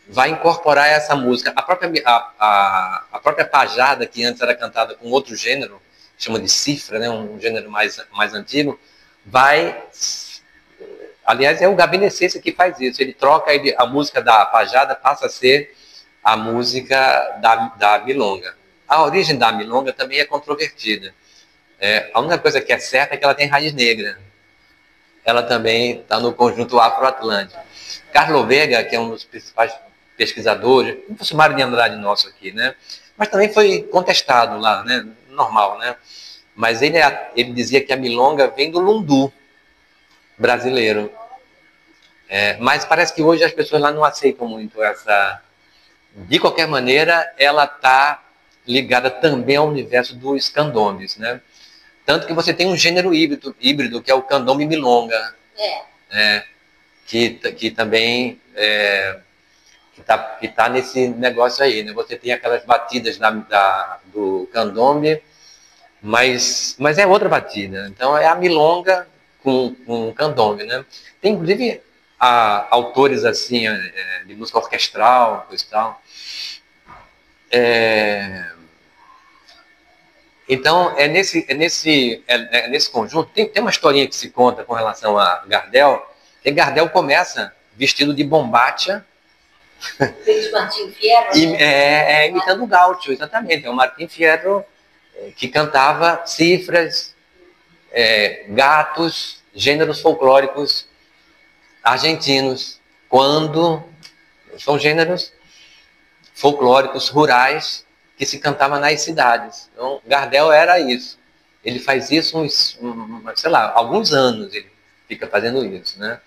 vai incorporar essa música. A própria pajada, que antes era cantada com outro gênero, chama de cifra, né? Um gênero mais antigo, vai... Aliás, é o Gabino Essência que faz isso. Ele troca, a música da pajada passa a ser a música da milonga. A origem da milonga também é controvertida. A única coisa que é certa é que ela tem raiz negra. Ela também está no conjunto afro-atlântico. Carlos Vega, que é um dos principais pesquisadores, um funcionário de Andrade nosso aqui, né? Mas também foi contestado lá, né? Normal, né? Mas ele dizia que a milonga vem do lundu brasileiro. Mas parece que hoje as pessoas lá não aceitam muito essa... De qualquer maneira, ela está ligada também ao universo dos candombes, né? Tanto que você tem um gênero híbrido que é o candombe milonga. Que também que tá nesse negócio aí, né? Você tem aquelas batidas do candombe, mas é outra batida. Então é a milonga com candombe, né? Tem inclusive autores assim de música orquestral, coisa e tal. Então nesse conjunto tem uma historinha que se conta com relação a Gardel. Que Gardel começa vestido de bombacha. De Martim Fierro. Imitando o gaúcho, exatamente. É o Martim Fierro que cantava cifras, gatos, gêneros folclóricos argentinos, quando são gêneros folclóricos rurais que se cantava nas cidades. Então, Gardel era isso. Ele faz isso sei lá, alguns anos ele fica fazendo isso, né?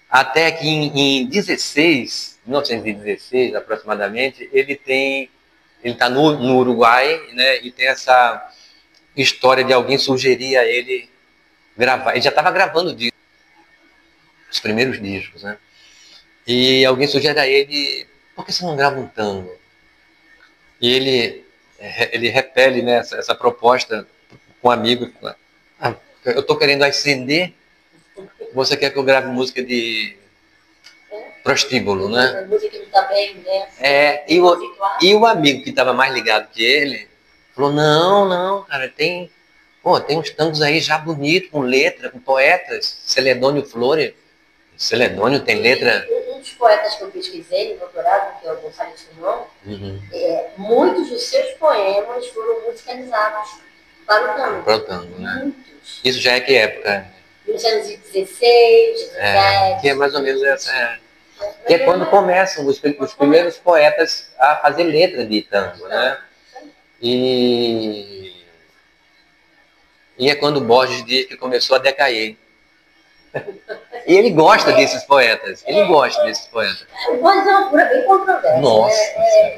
Até que em 1916 aproximadamente, ele está no Uruguai, né? E tem essa história de alguém sugerir a ele gravar. Ele já estava gravando os primeiros discos, né? E alguém sugere a ele, por que você não grava um tango? E ele repele, né, essa proposta com um amigo. Eu estou querendo ascender, você quer que eu grave música de prostíbulo, né? Música que não tá bem, né? E o amigo que estava mais ligado que ele falou, não, cara, tem uns tangos aí já bonitos, com letra, com poetas, Celedônio Flores. Celedônio tem letra... Um dos poetas que eu pesquisei no doutorado, que é o Gonçalo Simão, muitos dos seus poemas foram musicalizados para o tango. Né? Muitos. Isso já é que época? 1916, 17. Que é mais ou menos essa... Que é quando começam os primeiros poetas a fazer letra de tango, né? E é quando Borges diz que começou a decair. E ele gosta desses poetas. Ele gosta desses poetas. Mas é uma figura bem controversa. Nossa.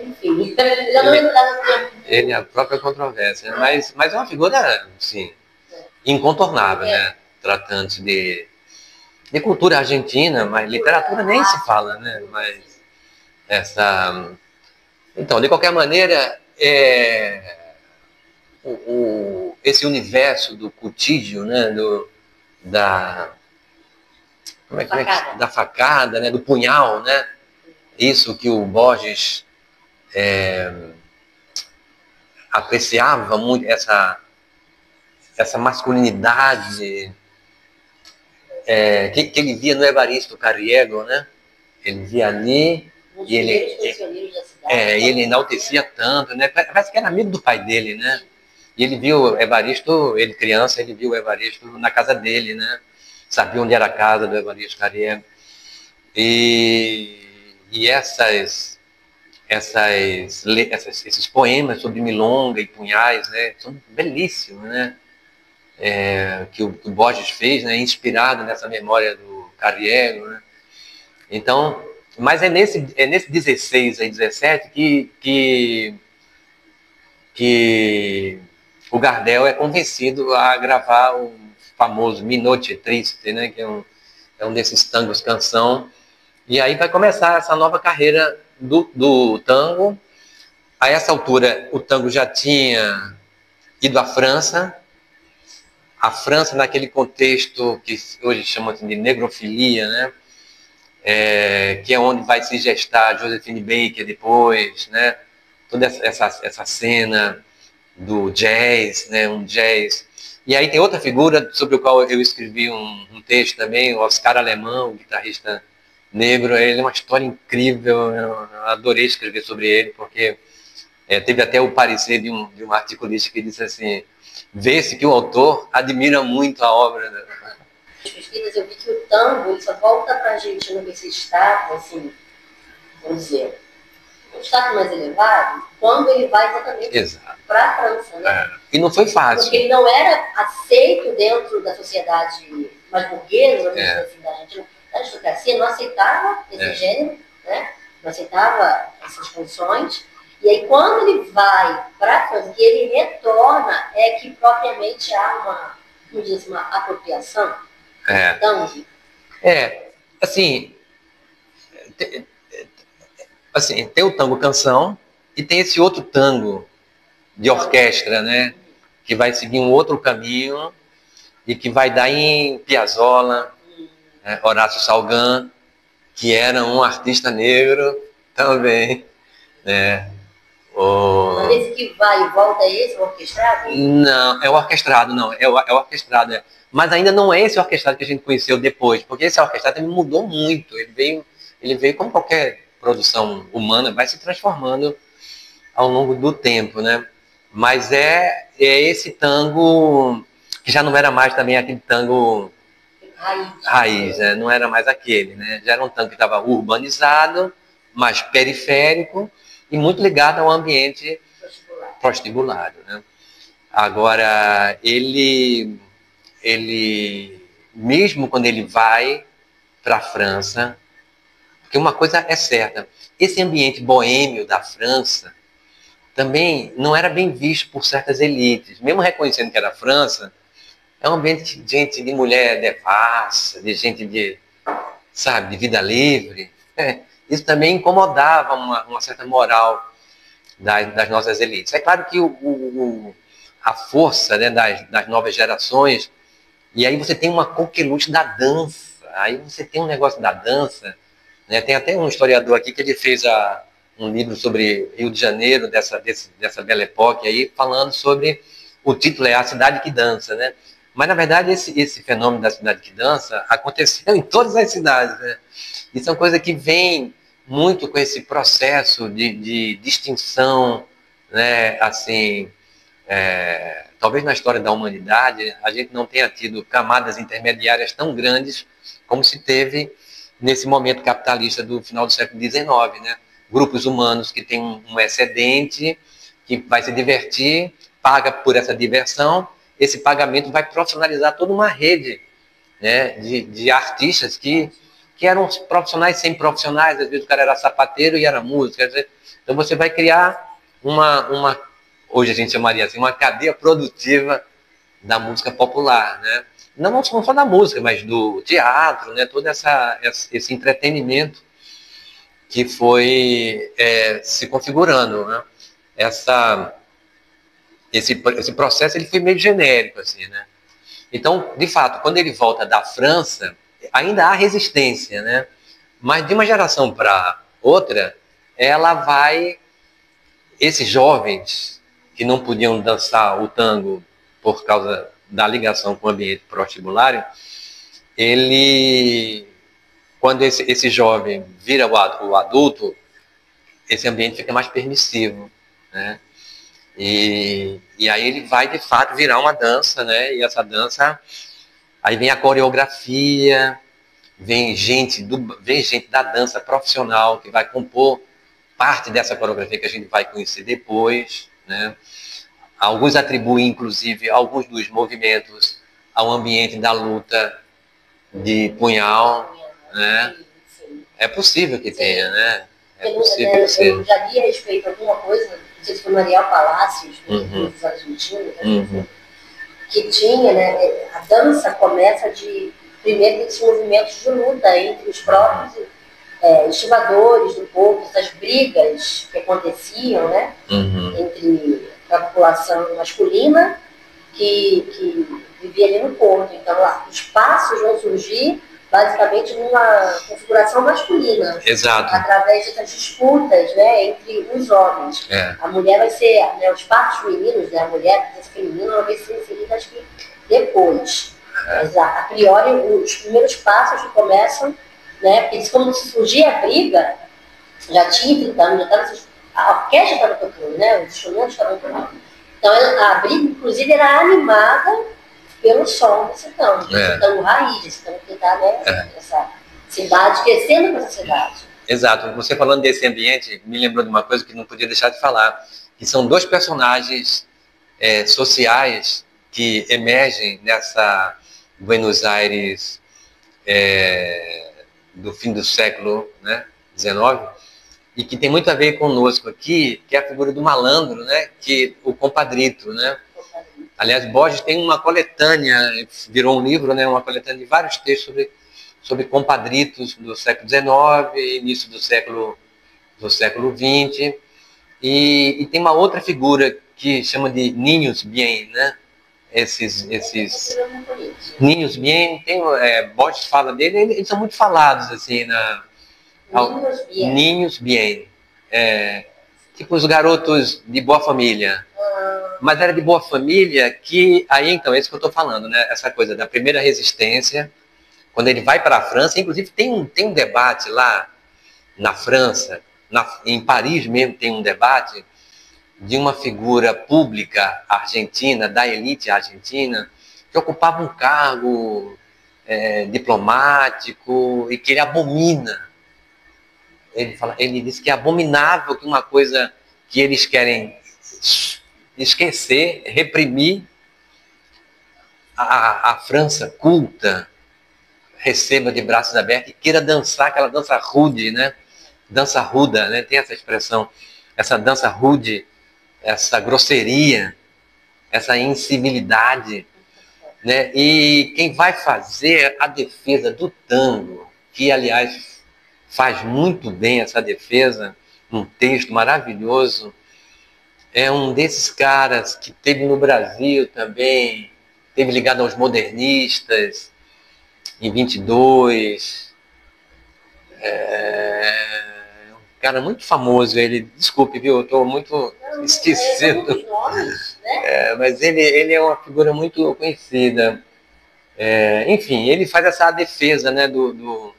Enfim, já não lembro nada do tempo. Ele é a própria controvérsia. Mas é uma figura, assim, incontornável, né? Tratando-se de cultura argentina, mas literatura nem se fala, né? Mas então, de qualquer maneira, esse universo do cutídio, né? Da facada, né? Do punhal, né? Isso que o Borges apreciava muito, essa masculinidade que ele via no Evaristo Carriego, né? Ele via ali e ele enaltecia tanto, né? Parece que era amigo do pai dele, né? E ele viu o Evaristo, ele criança, ele viu o Evaristo na casa dele, né? Sabia onde era a casa do Evaristo Carriego. E esses poemas sobre milonga e punhais, né? São belíssimos, né? Que o Borges fez, né, inspirado nessa memória do Carriego, né? Então, mas é nesse 16 e 17 que o Gardel é convencido a gravar o famoso Mi Noche Triste, né, que é um desses tangos canção, e aí vai começar essa nova carreira do tango. A essa altura o tango já tinha ido à França. A França, naquele contexto que hoje chamam de negrofilia, né? Que é onde vai se gestar Josephine Baker depois, né? Toda essa cena do jazz, né? Um jazz. E aí tem outra figura sobre o qual eu escrevi um texto também, o Oscar Alemão, um guitarrista negro. Ele é uma história incrível, eu adorei escrever sobre ele, porque teve até o parecer de um articulista que disse assim, vê-se que o autor admira muito a obra. Nas pesquisas eu vi que o tango ele só volta para a gente nesse status, assim, vamos dizer, um status mais elevado, quando ele vai exatamente para a França, né? E não foi fácil. Porque ele não era aceito dentro da sociedade mais burguesa, assim, da Argentina. A aristocracia não aceitava esse gênero, né? Não aceitava essas funções. E aí, quando ele vai para a França, que ele retorna, é que propriamente há uma apropriação. Então, assim, tem o tango canção e tem esse outro tango de orquestra, né? Que vai seguir um outro caminho e que vai dar em Piazzolla, né? Horácio Salgán, que era um artista negro também, né? Mas esse que vai e volta é esse, o orquestrado? Não, é o orquestrado, não. É o orquestrado. Mas ainda não é esse orquestrado que a gente conheceu depois, porque esse orquestrado ele mudou muito. Ele veio como qualquer produção humana, vai se transformando ao longo do tempo, né? Mas é esse tango que já não era mais também aquele tango raiz, né? Não era mais aquele, né? Já era um tango que estava urbanizado, mais periférico e muito ligado ao ambiente prostíbulo, né? Agora, ele mesmo quando ele vai para a França, porque uma coisa é certa, esse ambiente boêmio da França também não era bem visto por certas elites, mesmo reconhecendo que era a França. É um ambiente de gente, de mulher devassa, de gente de, sabe, de vida livre. Isso também incomodava uma certa moral das nossas elites. É claro que a força, né, das novas gerações, e aí você tem uma coqueluche da dança, aí você tem um negócio da dança, né? Tem até um historiador aqui que ele fez um livro sobre Rio de Janeiro, dessa Belle Époque, aí, falando sobre, o título é A Cidade que Dança, né? Mas, na verdade, esse fenômeno da cidade que dança aconteceu em todas as cidades, né? E são coisas que vêm muito com esse processo de distinção, né? Assim, talvez na história da humanidade a gente não tenha tido camadas intermediárias tão grandes como se teve nesse momento capitalista do final do século XIX, né? Grupos humanos que têm um excedente, que vai se divertir, paga por essa diversão, esse pagamento vai profissionalizar toda uma rede, né, de artistas que eram profissionais sem profissionais, às vezes o cara era sapateiro e era músico. Então você vai criar hoje a gente chamaria assim, uma cadeia produtiva da música popular, né? Não só da música, mas do teatro, né? Todo esse entretenimento que foi se configurando, né? Esse processo ele foi meio genérico, assim, né? Então, de fato, quando ele volta da França, ainda há resistência, né? Mas de uma geração para outra, esses jovens que não podiam dançar o tango por causa da ligação com o ambiente prostíbulo, quando esse jovem vira o adulto, esse ambiente fica mais permissivo, né? E aí ele vai, de fato, virar uma dança, né? E essa dança, aí vem a coreografia, vem gente da dança profissional que vai compor parte dessa coreografia que a gente vai conhecer depois, né? Alguns atribuem, inclusive, alguns dos movimentos ao ambiente da luta de punhal, né? É possível que tenha, né? É possível que seja. Eu já li a respeito de alguma coisa, não sei se foi Mariel Palacios, dos argentinos, que tinha, né? A dança começa primeiro desses movimentos de luta entre os próprios estivadores do povo, essas brigas que aconteciam, né? Entre a população masculina que vivia ali no porto. Então, os passos vão surgir basicamente numa configuração masculina. Exato. Através dessas disputas, né, entre os homens. A mulher vai ser, né, os passos femininos, né, a mulher feminina vai ser inserida, acho que depois. Mas, a priori, os primeiros passos que começam, né, porque como surgia a briga, já tinha 30 anos, a orquestra estava tocando, né, os instrumentos estavam tocando. Então, a briga, inclusive, era animada pelo som desse tango, esse tango raiz, esse tango que está, né, essa cidade, crescendo com essa cidade. Exato. Você falando desse ambiente, me lembrou de uma coisa que não podia deixar de falar, que são dois personagens sociais que emergem nessa Buenos Aires do fim do século, né, XIX, e que tem muito a ver conosco aqui, que é a figura do malandro, né, o compadrito, né? Aliás, Borges tem uma coletânea, virou um livro, né, uma coletânea de vários textos sobre compadritos do século XIX, início do século XX, e tem uma outra figura que chama de Niños Bien, né? Esses Niños Bien, Borges fala dele, eles são muito falados assim Niños Bien, tipo os garotos de boa família. Mas era de boa família que, aí então, é isso que eu estou falando, né? Essa coisa da primeira resistência, quando ele vai para a França, inclusive tem um debate lá na França, em Paris mesmo tem um debate de uma figura pública argentina, da elite argentina, que ocupava um cargo diplomático e que ele abomina. Ele disse que é abominável que uma coisa que eles querem esquecer, reprimir, a França culta receba de braços abertos e queira dançar aquela dança rude, né? Dança ruda, né? Tem essa expressão, essa dança rude, essa grosseria, essa incivilidade, né? E quem vai fazer a defesa do tango, que aliás faz muito bem essa defesa, num texto maravilhoso, é um desses caras que teve no Brasil também, teve ligado aos modernistas, em 22, um cara muito famoso, ele, desculpe, viu, eu estou muito esquecido, Nomes, né? mas ele é uma figura muito conhecida. Enfim, ele faz essa defesa, né, do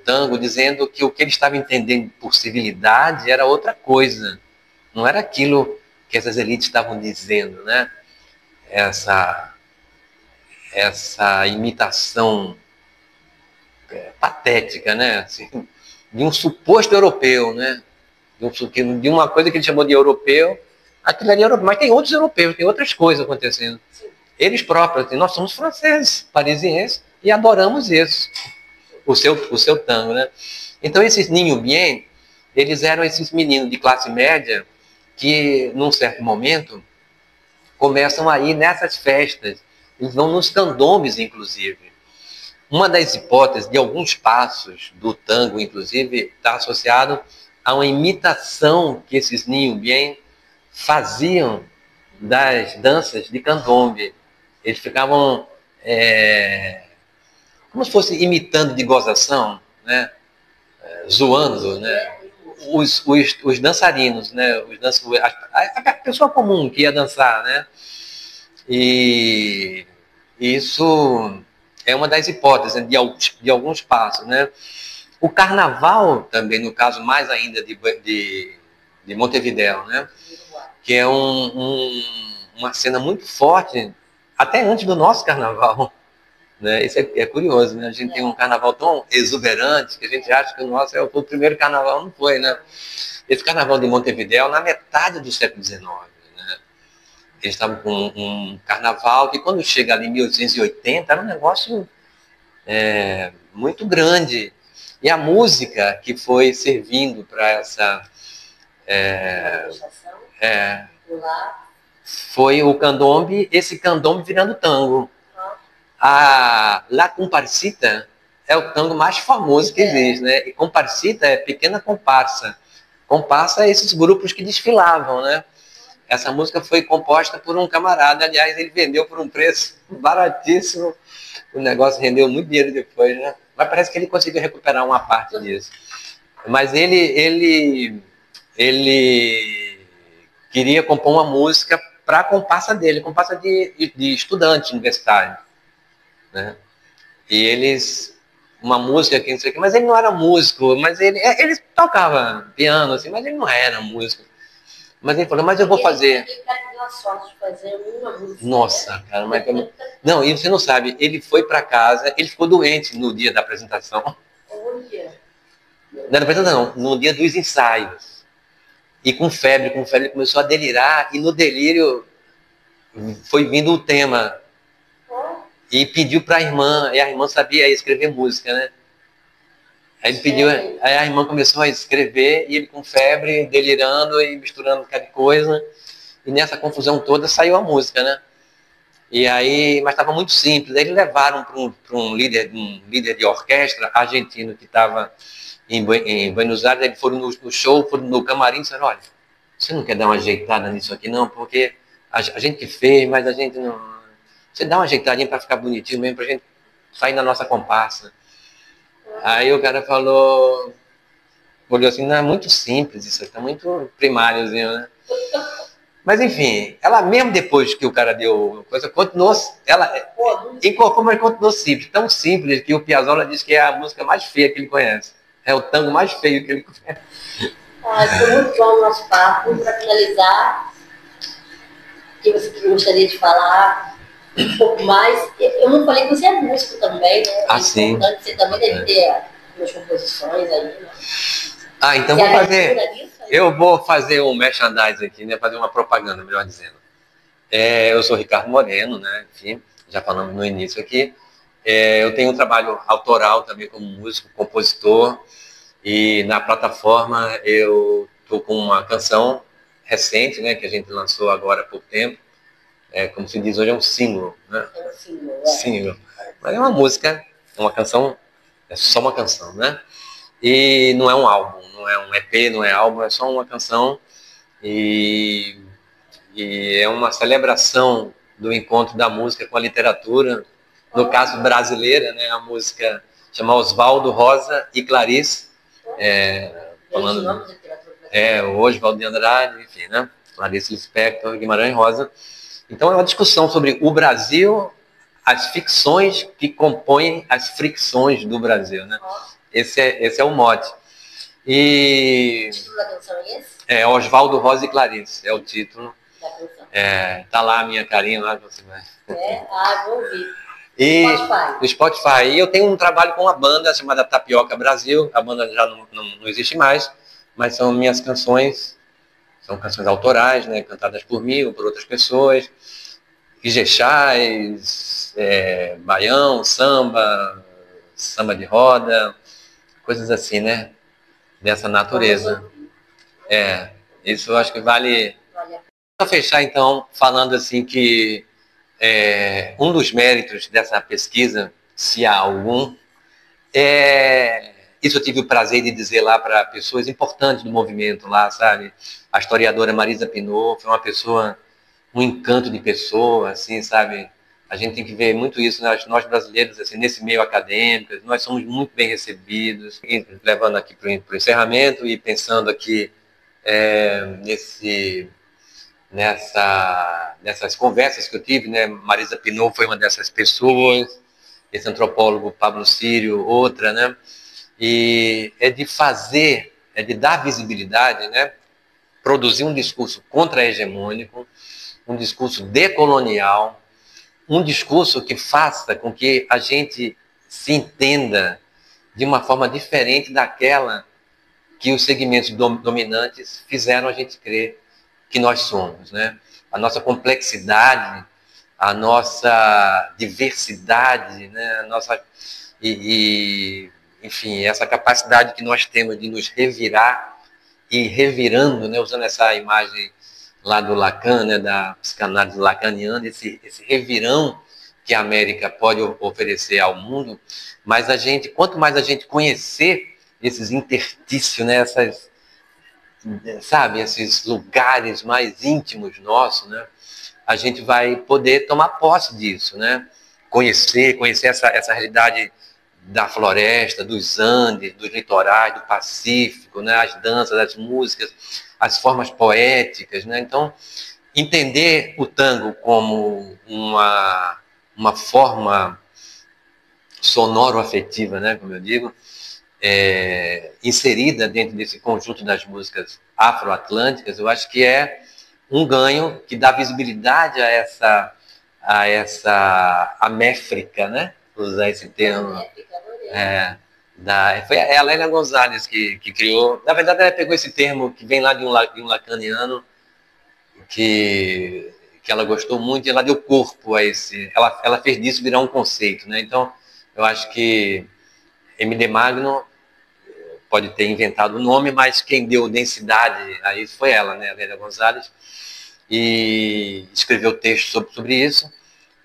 tango, dizendo que o que ele estava entendendo por civilidade era outra coisa, não era aquilo que essas elites estavam dizendo, né? Essa imitação patética, né? Assim, de um suposto europeu, né? De uma coisa que ele chamou de europeu, aquilo ali é europeu, mas tem outros europeus, tem outras coisas acontecendo. Eles próprios, nós somos franceses, parisienses, e adoramos isso, o seu tango, né? Então esses Ninho Bien, eles eram esses meninos de classe média que, num certo momento, começam a ir nessas festas. Eles vão nos candombes, inclusive. Uma das hipóteses de alguns passos do tango, inclusive, está associado a uma imitação que esses Ninho Bien faziam das danças de candombe. Eles ficavam como se fosse imitando de gozação, né? Zoando, né? Os dançarinos, né? A pessoa comum que ia dançar, né? E isso é uma das hipóteses de alguns passos, né? O carnaval também, no caso mais ainda de Montevidéu, né? Que é uma cena muito forte, até antes do nosso carnaval, né? Isso é curioso, né? A gente tem um carnaval tão exuberante que a gente acha que o nosso o primeiro carnaval, não foi, né? Esse carnaval de Montevidéu, na metade do século XIX, né? Eles estavam com um carnaval que, quando chega ali em 1880, era um negócio muito grande. E a música que foi servindo para essa foi o candombe, esse candombe virando tango. A La Comparsita é o tango mais famoso que existe, né? E comparsita é pequena comparsa. Comparsa é esses grupos que desfilavam, né? Essa música foi composta por um camarada, aliás, ele vendeu por um preço baratíssimo. O negócio rendeu muito dinheiro depois, né? Mas parece que ele conseguiu recuperar uma parte disso. Mas ele queria compor uma música para a comparsa dele, comparsa de estudante universitário, né? E eles, uma música que não sei o que, mas ele não era músico, mas ele tocava piano, assim, mas ele não era músico. Mas ele falou, mas eu vou fazer. Ele deu a sorte de fazer uma música. Nossa, cara, mas... Não, e você não sabe, ele foi para casa, ele ficou doente no dia da apresentação. Olha. Não, na apresentação, não, no dia dos ensaios. E com febre, ele começou a delirar, e no delírio foi vindo o tema. E pediu para a irmã, e a irmã sabia escrever música, né? Aí ele pediu, aí a irmã começou a escrever, e ele com febre, delirando e misturando cada coisa, e nessa confusão toda saiu a música, né? E aí, mas estava muito simples. Aí eles levaram para um líder de orquestra argentino que estava em Buenos Aires. Eles foram no show, foram no camarim e disseram, olha, você não quer dar uma ajeitada nisso aqui não? Porque a gente fez, mas a gente não... Você dá uma ajeitadinha para ficar bonitinho mesmo, para a gente sair na nossa comparsa. Aí o cara falou assim, não, é muito simples isso, está muito primáriozinho, né? Mas enfim, ela mesmo depois que o cara deu coisa, continuou, ela incorporou, mas continuou simples, tão simples que o Piazzolla diz que é a música mais feia que ele conhece. É o tango mais feio que ele conhece. Foi muito bom o nosso papo. Para finalizar, o que você gostaria de falar? um pouco mais. Eu não falei que você é músico também, né? Ah, sim. Você também deve ter umas composições aí, né? Então vou fazer. Eu vou fazer um merchandising aqui, né? Fazer uma propaganda, melhor dizendo. Eu sou Ricardo Moreno, né? Enfim, já falamos no início aqui. Eu tenho um trabalho autoral também como músico, compositor. E na plataforma eu estou com uma canção recente, né? Que a gente lançou agora há pouco tempo. Como se diz hoje, é um single, né? É um single, Single. Mas é uma música, uma canção, é só uma canção, né? E não é um álbum, não é um EP, não é álbum, é só uma canção. E é uma celebração do encontro da música com a literatura, no caso brasileira, né? A música chama Oswaldo Rosa e Clarice, falando, o Oswaldo de Andrade, enfim, né? Clarice Lispector, Guimarães Rosa. Então é uma discussão sobre o Brasil, as ficções que compõem as fricções do Brasil, né? Esse é o mote. E o título da canção é esse? Oswaldo Rosa e Clarice, é o título. Da canção. Tá lá a minha carinha, lá você vai. Vou ouvir. E no Spotify. E eu tenho um trabalho com uma banda chamada Tapioca Brasil. A banda já não existe mais, mas são minhas canções, são canções autorais, né, cantadas por mim ou por outras pessoas. Ijexás, baião, samba de roda, coisas assim, né? Dessa natureza. Isso eu acho que vale. Para fechar, então, falando assim que um dos méritos dessa pesquisa, se há algum, isso eu tive o prazer de dizer lá para pessoas importantes do movimento lá, sabe? A historiadora Marisa Pinot foi uma pessoa, um encanto de pessoa, assim, sabe? A gente tem que ver muito isso, nós brasileiros, assim, nesse meio acadêmico, nós somos muito bem recebidos. E, levando aqui para o encerramento e pensando aqui nessas conversas que eu tive, né? Marisa Pinot foi uma dessas pessoas, esse antropólogo Pablo Sírio, outra, né? E é de dar visibilidade, né? Produzir um discurso contra-hegemônico, um discurso decolonial, um discurso que faça com que a gente se entenda de uma forma diferente daquela que os segmentos dominantes fizeram a gente crer que nós somos, né? A nossa complexidade, a nossa diversidade, né? Enfim, essa capacidade que nós temos de nos revirar e revirando, né? Usando essa imagem lá do Lacan, né? Da psicanálise lacaniana, esse revirão que a América pode oferecer ao mundo, mas quanto mais a gente conhecer esses interstícios, né? Esses lugares mais íntimos nossos, né? A gente vai poder tomar posse disso, né? Conhecer essa realidade da floresta, dos Andes, dos litorais, do Pacífico, né? As danças, as músicas, as formas poéticas, né? Então, entender o tango como uma forma sonoro-afetiva, né? Como eu digo, inserida dentro desse conjunto das músicas afro-atlânticas, eu acho que é um ganho que dá visibilidade a essa améfrica, né? Usar esse termo. Foi a Lélia Gonzalez que criou. Na verdade, ela pegou esse termo que vem lá de um lacaniano, que ela gostou muito, e ela deu corpo a esse. Ela fez disso virar um conceito, né? Então, eu acho que M.D. Magno pode ter inventado o nome, mas quem deu densidade a isso foi ela, né, a Lélia Gonzalez, e escreveu texto sobre isso.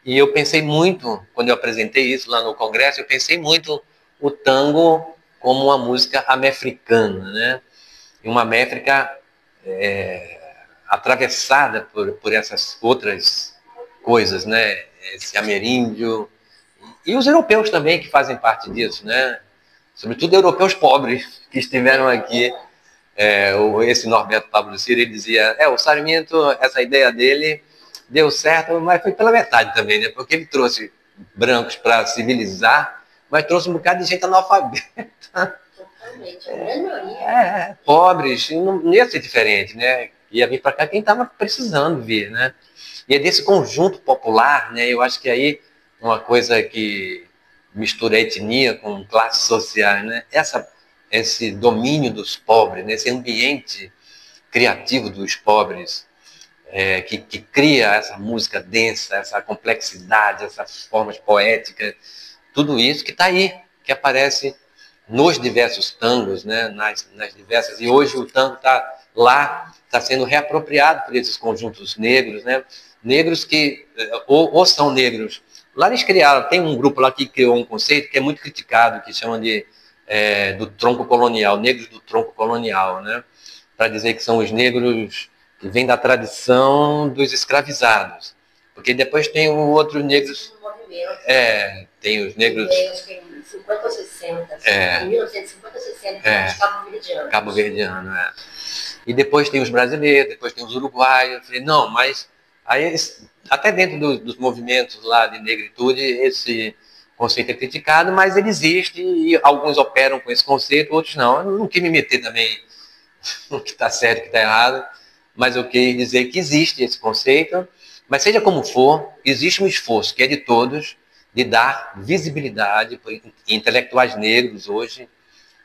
E eu pensei muito, quando eu apresentei isso lá no congresso, eu pensei muito o tango como uma música amefricana, né? E uma améfrica atravessada por essas outras coisas, né? Esse ameríndio, e os europeus também que fazem parte disso, né? Sobretudo europeus pobres que estiveram aqui. Esse Norberto Pablo Sírio, ele dizia, o Sarmiento, essa ideia dele deu certo, mas foi pela metade também, né? Porque ele trouxe brancos para civilizar, mas trouxe um bocado de gente analfabeta. Totalmente, a pobres, não ia ser diferente, né? Ia vir para cá quem estava precisando vir, né? E é desse conjunto popular, né? Eu acho que aí uma coisa que mistura etnia com classes sociais, né? Esse domínio dos pobres, né? Esse ambiente criativo dos pobres, que cria essa música densa, essa complexidade, essas formas poéticas, tudo isso que está aí, que aparece nos diversos tangos, né? nas diversas. E hoje o tango está lá, está sendo reapropriado por esses conjuntos negros, né? Negros que ou são negros. Lá eles criaram, tem um grupo lá que criou um conceito que é muito criticado, que chama do tronco colonial, negros do tronco colonial, né? Para dizer que são os negros que vêm da tradição dos escravizados. Porque depois tem outros negros... tem os negros... 50 ou 60, em 1950 ou 60, cabo-verdiano. Cabo-verdiano, E depois tem os brasileiros, depois tem os uruguaios. Eu falei, não, mas aí até dentro dos movimentos lá de negritude, esse conceito é criticado, mas ele existe e alguns operam com esse conceito, outros não. Eu não quis me meter também no que está certo e o que está errado, mas eu quis dizer que existe esse conceito, mas seja como for, existe um esforço que é de todos, de dar visibilidade para intelectuais negros hoje,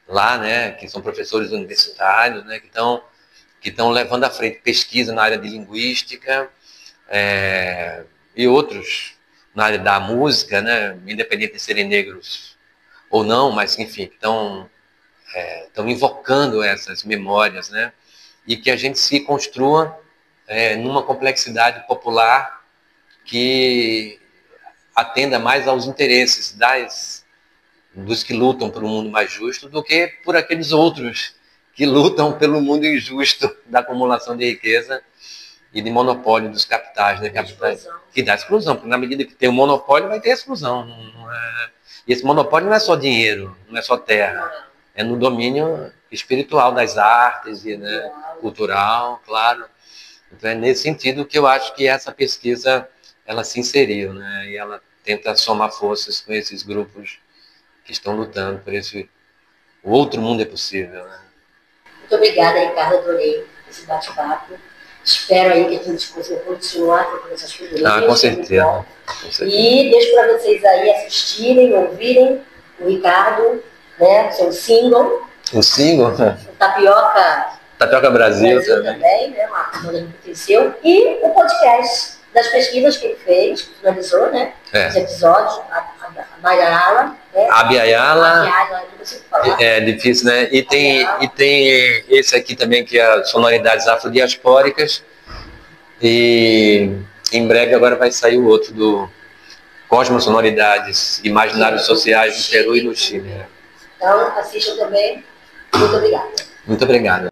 lá, né, que são professores universitários, né, que estão levando à frente pesquisa na área de linguística, e outros na área da música, né, independente de serem negros ou não, mas enfim, estão invocando essas memórias, né, e que a gente se construa numa complexidade popular que atenda mais aos interesses dos que lutam por um mundo mais justo do que por aqueles outros que lutam pelo mundo injusto da acumulação de riqueza e de monopólio dos capitais, né? Capitais que dá exclusão, porque na medida que tem o monopólio vai ter exclusão. E esse monopólio não é só dinheiro, não é só terra, é no domínio espiritual das artes e, né, cultural, claro. Então é nesse sentido que eu acho que essa pesquisa ela se inseriu, né? E ela tenta somar forças com esses grupos que estão lutando por o outro mundo é possível, né? Muito obrigada, Ricardo, adorei esse bate-papo. Espero aí que a gente consiga continuar com essas figurinhas. Com certeza. E deixo para vocês aí assistirem, ouvirem o Ricardo, né, seu single. O single? O Tapioca Brasil também, né, uma banda que pertenceu. E o podcast das pesquisas que ele fez, que finalizou, né? Os episódios, a Maiala, né? Abiayala. Não consigo falar. É difícil, né? E tem esse aqui também, que é Sonoridades Afrodiaspóricas. E em breve agora vai sair o outro do Cosmosonoridades Imaginários Sociais no Peru e no Chile. Então, assistam também. Muito obrigada. Muito obrigado.